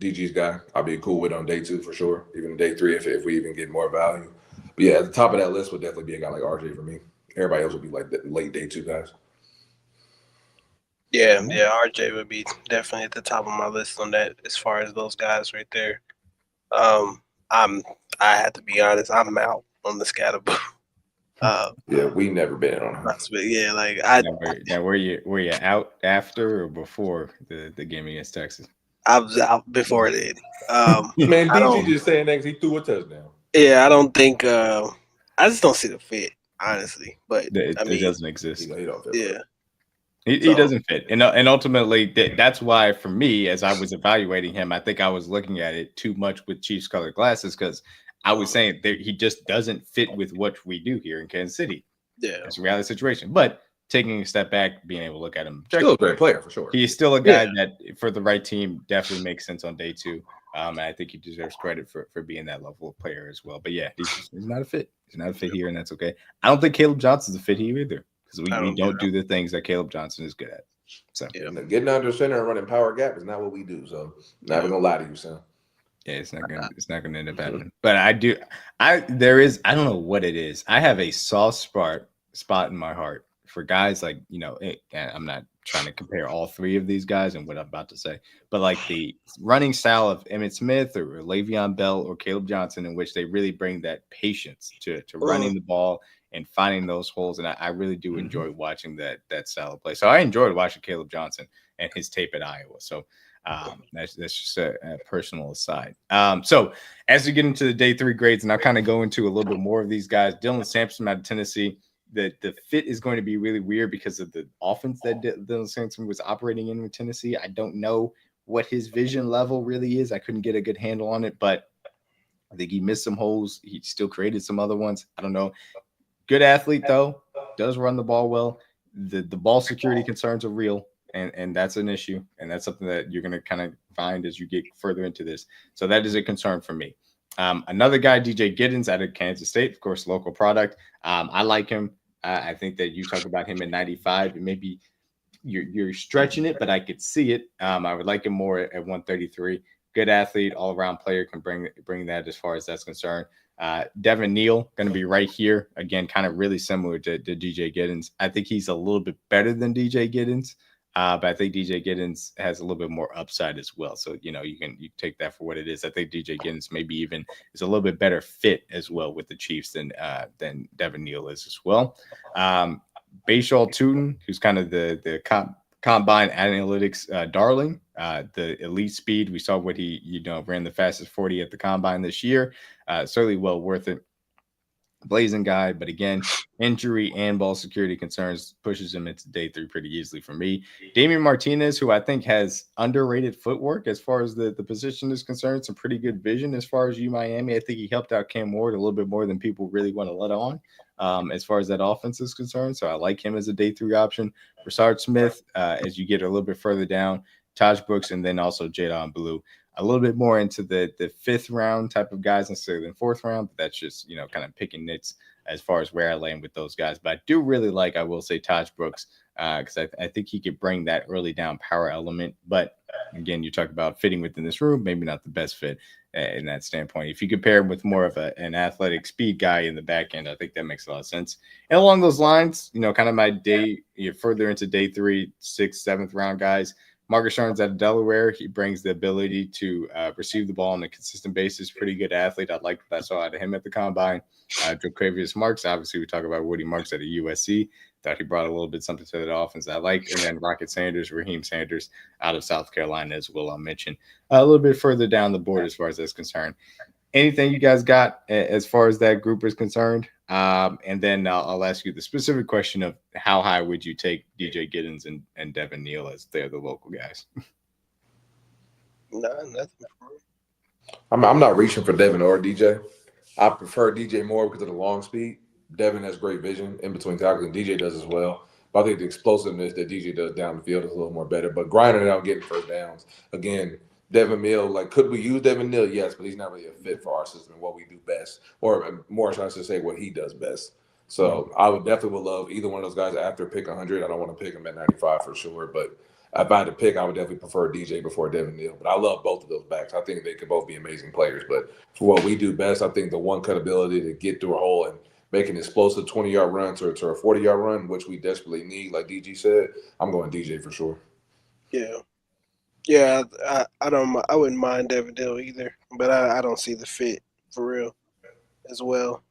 DG's guy, I'll be cool with on day 2 for sure, even day 3 if we even get more value. But yeah, at the top of that list would definitely be a guy like RJ for me. Everybody else would be like the late day 2 guys. Yeah, RJ would be definitely at the top of my list on that as far as those guys right there. I have to be honest, I'm out on the Scatterboo. Yeah, we never been on him. Yeah, like now were you out after or before the game against Texas? I was out before then. Man, DG just saying that 'cause he threw a touchdown. Yeah, I don't think I just don't see the fit, honestly. But it doesn't exist. He don't fit. Yeah. He doesn't fit. And ultimately, that's why, for me, as I was evaluating him, I think I was looking at it too much with Chiefs colored glasses because I was saying that he just doesn't fit with what we do here in Kansas City. Yeah. It's a reality situation. But taking a step back, being able to look at him. Still a great player, for sure. He's still a guy that, for the right team, definitely makes sense on day 2. And I think he deserves credit for being that level of player as well. But yeah, he's not a fit. He's not a fit here, and that's okay. I don't think Caleb Johnson's a fit here either. Because we don't do the things that Caleb Johnson is good at. So getting under center and running power gap is not what we do. So not even gonna lie to you, son. Yeah, it's not gonna end up happening. But I don't know what it is. I have a soft spot in my heart for guys like, I'm not trying to compare all 3 of these guys and what I'm about to say, but like the running style of Emmitt Smith or Le'Veon Bell or Caleb Johnson, in which they really bring that patience to running the ball and finding those holes. And I really do enjoy watching that style of play. So I enjoyed watching Caleb Johnson and his tape at Iowa. So that's just a personal aside. So as we get into the day 3 grades, and I'll kind of go into a little bit more of these guys, Dylan Sampson out of Tennessee, the fit is going to be really weird because of the offense that Dylan Sampson was operating in with Tennessee. I don't know what his vision level really is. I couldn't get a good handle on it, but I think he missed some holes. He still created some other ones. I don't know. Good athlete, though, does run the ball well. The ball security concerns are real, and that's an issue, and that's something that you're going to kind of find as you get further into this. So that is a concern for me. Another guy, DJ Giddens out of Kansas State, of course, local product. I like him. I think that you talk about him at 95, and maybe you're stretching it, but I could see it. I would like him more at 133. Good athlete, all-around player, can bring that as far as that's concerned. Devin Neal going to be right here again, kind of really similar to DJ Giddens. I think he's a little bit better than DJ Giddens, but I think DJ Giddens has a little bit more upside as well. So you can take that for what it is. I think DJ Giddens maybe even is a little bit better fit as well with the Chiefs than Devin Neal is as well. Bayshall Tootin, who's kind of the combine analytics darling, the elite speed. We saw what he ran the fastest 40 at the combine this year. Certainly well worth it. Blazing guy, but again, injury and ball security concerns pushes him into day 3 pretty easily for me. Damian Martinez, who I think has underrated footwork as far as the position is concerned, some pretty good vision as far as Miami. I think he helped out Cam Ward a little bit more than people really want to let on as far as that offense is concerned. So I like him as a day 3 option. Rashard Smith, as you get a little bit further down, Taj Brooks, and then also Jadon Blue. A little bit more into the 5th round type of guys instead of the 4th round. But that's just, kind of picking nits as far as where I land with those guys. But I do really like, I will say, Taj Brooks, because I think he could bring that early down power element. But again, you talk about fitting within this room, maybe not the best fit in that standpoint. If you compare him with more of an athletic speed guy in the back end, I think that makes a lot of sense. And along those lines, kind of my day, further into day 3, 6th, 7th round guys, Marcus Jones out of Delaware, he brings the ability to receive the ball on a consistent basis. Pretty good athlete. I liked what I saw out of him at the combine. Joaquavius Marks, obviously, we talk about Woody Marks at USC. Thought he brought a little bit something to that offense I like. And then Rocket Sanders, Raheem Sanders out of South Carolina as well. I'll mention a little bit further down the board as far as that's concerned. Anything you guys got as far as that group is concerned? And then I'll ask you the specific question of how high would you take DJ Giddens and Devin Neal as they're the local guys? No, nothing. I'm not reaching for Devin or DJ. I prefer DJ more because of the long speed. Devin has great vision in between tackles, and DJ does as well. But I think the explosiveness that DJ does down the field is a little more better. But grinding it out, getting first downs, again, Devin Neal, like, could we use Devin Neal? Yes, but he's not really a fit for our system and what we do best. Or more, I should say, what he does best. So I would definitely love either one of those guys after pick 100. I don't want to pick him at 95 for sure. But if I had to pick, I would definitely prefer DJ before Devin Neal. But I love both of those backs. I think they could both be amazing players. But for what we do best, I think the one-cut ability to get through a hole and make an explosive 20-yard run to a 40-yard run, which we desperately need, like DG said, I'm going DJ for sure. Yeah. Yeah, I wouldn't mind Devin Neal either, but I don't see the fit for real as well.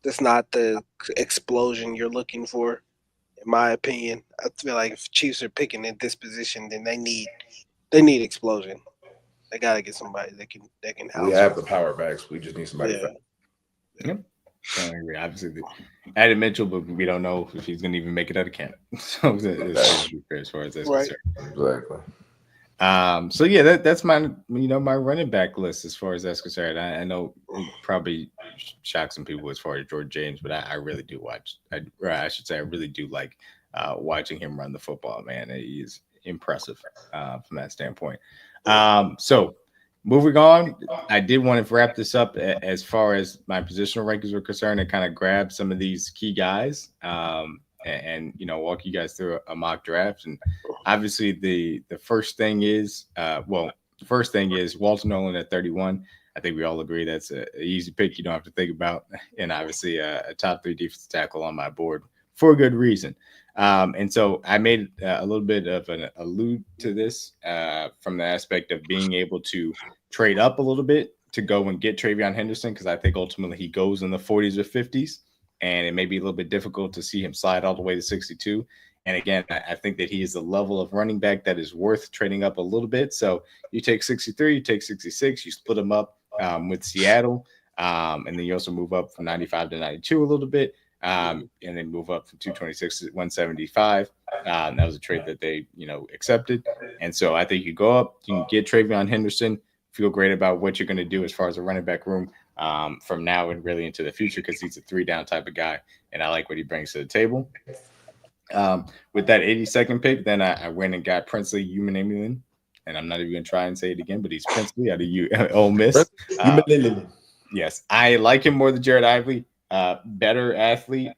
That's not the explosion you're looking for, in my opinion. I feel like if Chiefs are picking at this position, then they need explosion. They gotta get somebody that can house. We have the power backs. We just need somebody. Yeah. I agree. Obviously, added Mitchell, but we don't know if he's going to even make it out of camp. So that's fair as far as that's concerned. Exactly. So yeah, that's my my running back list as far as that's concerned. I know it probably shock some people as far as George James, but I really do watch. I should say I really do like watching him run the football. Man, he's impressive from that standpoint. So moving on, I did want to wrap this up as far as my positional rankings were concerned and kind of grab some of these key guys. And walk you guys through a mock draft. And obviously the first thing is Walter Nolan at 31. I think we all agree that's an easy pick you don't have to think about. And obviously a top 3 defensive tackle on my board for a good reason. And so I made a little bit of an allude to this from the aspect of being able to trade up a little bit to go and get Travion Henderson, because I think ultimately he goes in the 40s or 50s. And it may be a little bit difficult to see him slide all the way to 62. And again, I think that he is the level of running back that is worth trading up a little bit. So you take 63, you take 66, you split them up with Seattle. And then you also move up from 95 to 92 a little bit. And then move up from 226 to 175. That was a trade that they, accepted. And so I think you go up, you can get Travion Henderson, feel great about what you're going to do as far as a running back room from now and really into the future, because he's a 3-down type of guy, and I like what he brings to the table. With that 82nd pick, then I went and got Princely Umanamian, and I'm not even going to try and say it again, but he's Princely out of Ole Miss. Yes, I like him more than Jared Ivey. Better athlete,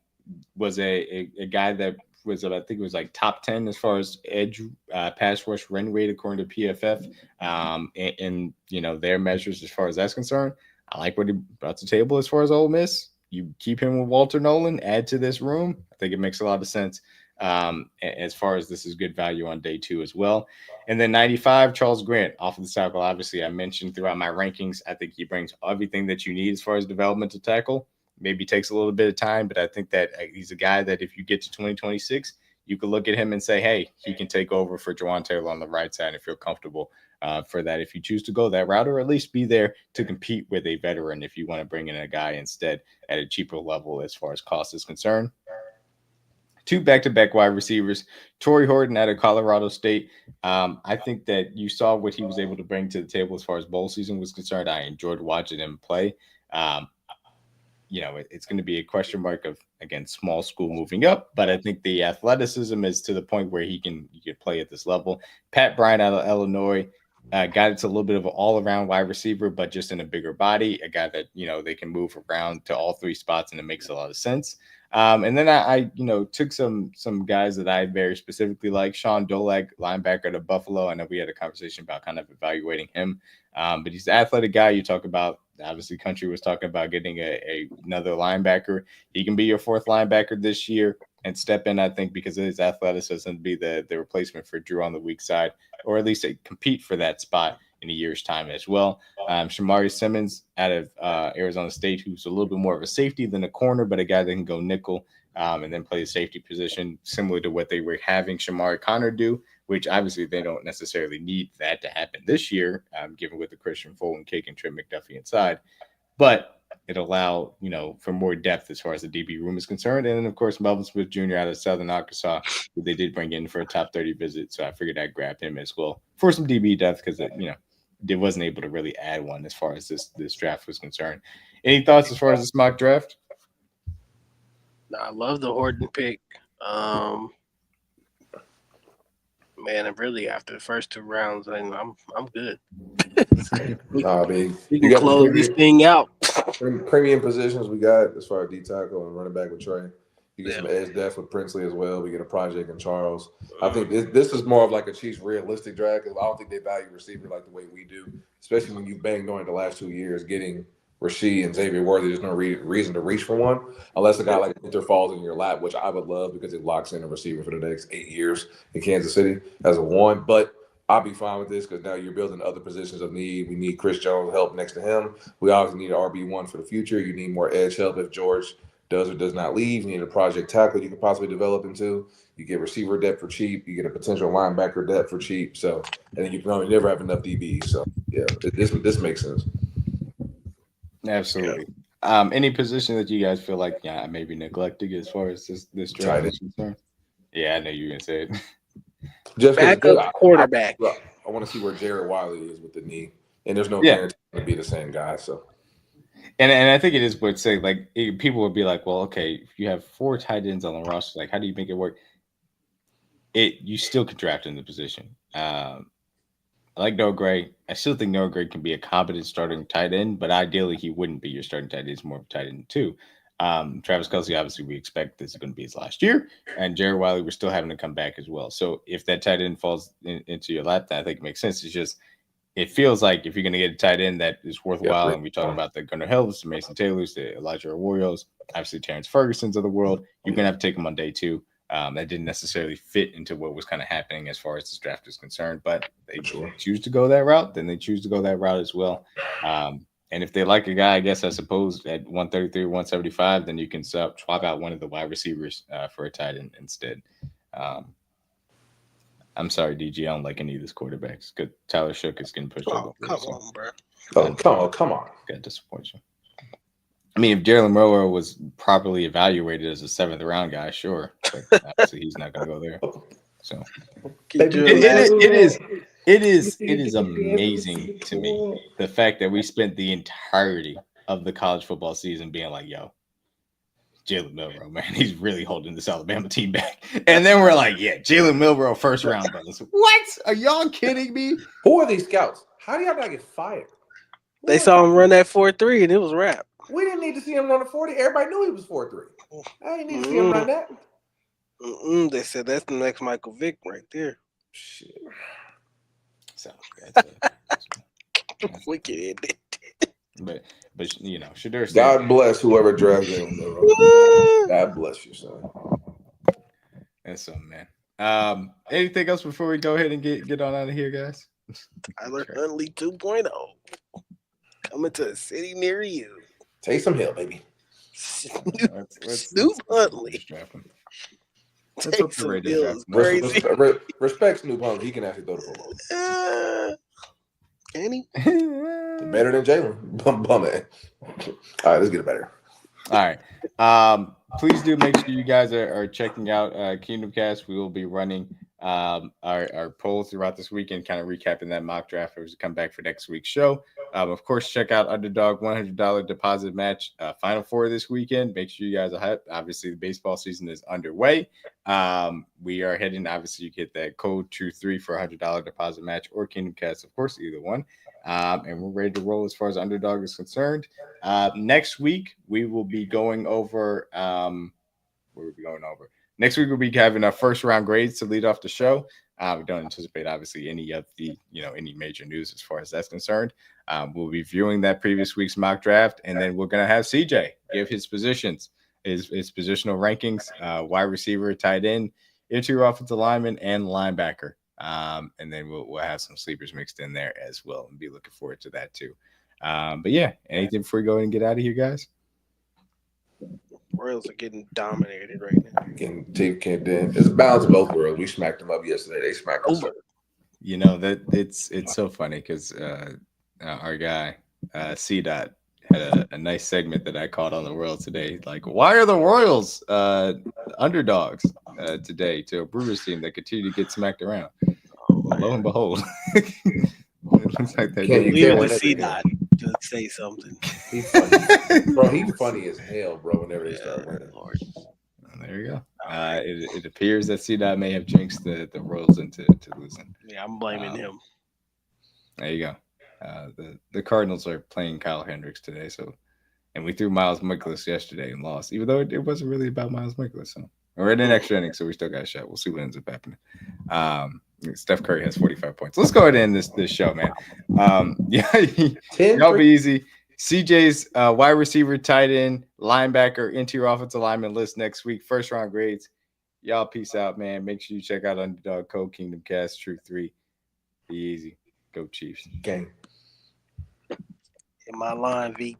was a guy that was, I think it was like top 10 as far as edge pass rush run rate according to PFF in their measures as far as that's concerned. I like what he brought to the table as far as Ole Miss. You keep him with Walter Nolan, add to this room. I think it makes a lot of sense as far as this is good value on day 2 as well. And then 95, Charles Grant off of the tackle. Obviously, I mentioned throughout my rankings, I think he brings everything that you need as far as developmental tackle. Maybe takes a little bit of time, but I think that he's a guy that if you get to 2026, you could look at him and say, hey, he can take over for Jawan Taylor on the right side and feel comfortable for that if you choose to go that route, or at least be there to compete with a veteran if you want to bring in a guy instead at a cheaper level as far as cost is concerned. 2 back-to-back wide receivers, Torrey Horton out of Colorado State. I think that you saw what he was able to bring to the table as far as bowl season was concerned. I enjoyed watching him play. It's going to be a question mark of, again, small school moving up, but I think the athleticism is to the point where he can play at this level. Pat Bryant out of Illinois, guy that's a little bit of an all-around wide receiver, but just in a bigger body, a guy that, they can move around to all 3 spots, and it makes a lot of sense. And then I took some guys that I very specifically like. Sean Dolag, linebacker to Buffalo. I know we had a conversation about kind of evaluating him, but he's an athletic guy. You talk about Obviously, Country was talking about getting another linebacker. He can be your fourth linebacker this year and step in, I think, because of his athleticism, be the replacement for Drew on the weak side, or at least compete for that spot in a year's time as well. Shamari Simmons out of Arizona State, who's a little bit more of a safety than a corner, but a guy that can go nickel and then play the safety position, similar to what they were having Shamari Connor do, which obviously they don't necessarily need that to happen this year, given with the Christian Fulton, Cake, and Trent McDuffie inside. But it allow, for more depth as far as the DB room is concerned. And then, of course, Melvin Smith Jr. out of Southern Arkansas, who they did bring in for a top 30 visit. So I figured I'd grab him as well for some DB depth because, they wasn't able to really add one as far as this draft was concerned. Any thoughts as far as this mock draft? I love the Horton pick. Man, and really after the first 2 rounds, I'm good. I mean, you can close this thing out. Premium positions we got as far as D tackle and running back with Trey. You get some edge depth with Princely as well. We get a project in Charles. I think this is more of like a Chiefs realistic draft because I don't think they value receiver like the way we do, especially when you banged on it the last 2 years getting Rasheed and Xavier Worthy. There's no reason to reach for one unless a guy like Winter falls in your lap, which I would love because it locks in a receiver for the next 8 years in Kansas City as a one. But I'll be fine with this because now you're building other positions of need. We need Chris Jones help next to him. We obviously need an RB1 for the future. You need more edge help if George does or does not leave. You need a project tackle you can possibly develop into. You get receiver depth for cheap. You get a potential linebacker depth for cheap. So, and then you can never have enough DBs. So, yeah, this makes sense. Absolutely. Yeah. Any position that you guys feel like maybe neglected as far as this draft is concerned? Yeah, I know you were gonna say it. Just backup quarterback. I want to see where Jared Wiley is with the knee, and there's no guarantee to be the same guy. So, and I think it is what say like people would be like, well, okay, if you have 4 tight ends on the roster, like how do you make it work? You still could draft in the position. I like Noah Gray. I still think Noah Gray can be a competent starting tight end, but ideally he wouldn't be your starting tight end. He's more of a tight end too. Travis Kelce, obviously, we expect this is going to be his last year, and Jared Wiley, we're still having to come back as well. So if that tight end falls into your lap, then I think it makes sense. It's just it feels like if you're going to get a tight end that is worthwhile, and we talk about the Gunnar Hills, the Mason Taylors, the Elijah Arroyos, obviously Terrence Ferguson's of the world, you're going to have to take them on day 2. That didn't necessarily fit into what was kind of happening as far as this draft is concerned, but they choose to go that route, then they choose to go that route as well. And if they like a guy, I suppose at 133, 175, then you can swap out one of the wide receivers for a tight end instead. I'm sorry, DG, I don't like any of these quarterbacks. Good, Tyler Shook is getting pushed over. Come on, bro. Come on. Got to disappoint you. I mean, if Jalen Milroe was properly evaluated as a 7th round guy, sure. But obviously he's not going to go there. So it is amazing to me the fact that we spent the entirety of the college football season being like, yo, Jalen Milroe, man, he's really holding this Alabama team back. And then we're like, yeah, Jalen Milroe, 1st round, brothers. What? Are y'all kidding me? Who are these scouts? How do y'all not get fired? They saw him run that 4.3 and it was wrap. We didn't need to see him run a 40. Everybody knew he was 4.3. I didn't need to see him run that. They said that's the next Michael Vick right there. Shit. So wicked ended. But Shedeur. God bless whoever drafted him. God bless you, son. That's something, man. Anything else before we go ahead and get on out of here, guys? Tyler Huntley 2.0 coming to a city near you. Taysom Hill, baby. Snoop Huntley. Taysom Hill is crazy. Respect Snoop Huntley. He can actually throw the football. Can he? Better than Jalen. Bum it. All right, let's get it better. All right. Please do make sure you guys are checking out Kingdom Cast. We will be running our polls throughout this weekend, kind of recapping that mock draft as we come back for next week's show. Of course, check out Underdog $100 deposit match Final Four this weekend. Make sure you guys are hyped. Obviously, the baseball season is underway. We are heading, obviously, you get that code TRUE3 for a $100 deposit match or Kingdom Cast, of course, either one. And we're ready to roll as far as Underdog is concerned. Next week, we will be going over Next week, we'll be having our 1st round grades to lead off the show. We don't anticipate, obviously, any of the, any major news as far as that's concerned. We'll be viewing that previous week's mock draft, and then we're gonna have CJ give his positions, his positional rankings, wide receiver, tight end, interior offensive lineman, and linebacker. And then we'll have some sleepers mixed in there as well, and be looking forward to that too. But yeah, anything before we go and get out of here, guys? Royals are getting dominated right now. It's a balance of both worlds. We smacked them up yesterday. They smacked us up. You know that it's so funny because our guy C Dot had a nice segment that I caught on the World today. Like, why are the Royals underdogs today to a Brewers team that continue to get smacked around? Lo and behold, it looks like they're You Leave can't it win with every C game. Dot. Just say something. He's funny. Bro, he's funny as hell, bro, whenever they start winning. Lord. There you go. It appears that C Dot may have jinxed the Royals into losing. Yeah, I'm blaming him. There you go. The Cardinals are playing Kyle Hendricks today, and we threw Miles Mikolas yesterday and lost, even though it wasn't really about Miles Mikolas. So we're in an extra inning, so we still got a shot. We'll see what ends up happening. Steph Curry has 45 points. Let's go ahead and end this show, man. Y'all be easy. CJ's wide receiver, tight end, linebacker, interior offensive lineman list next week. First round grades. Y'all peace out, man. Make sure you check out Underdog Code Kingdom Cast True 3. Be easy. Go Chiefs. Gang. In my line, V.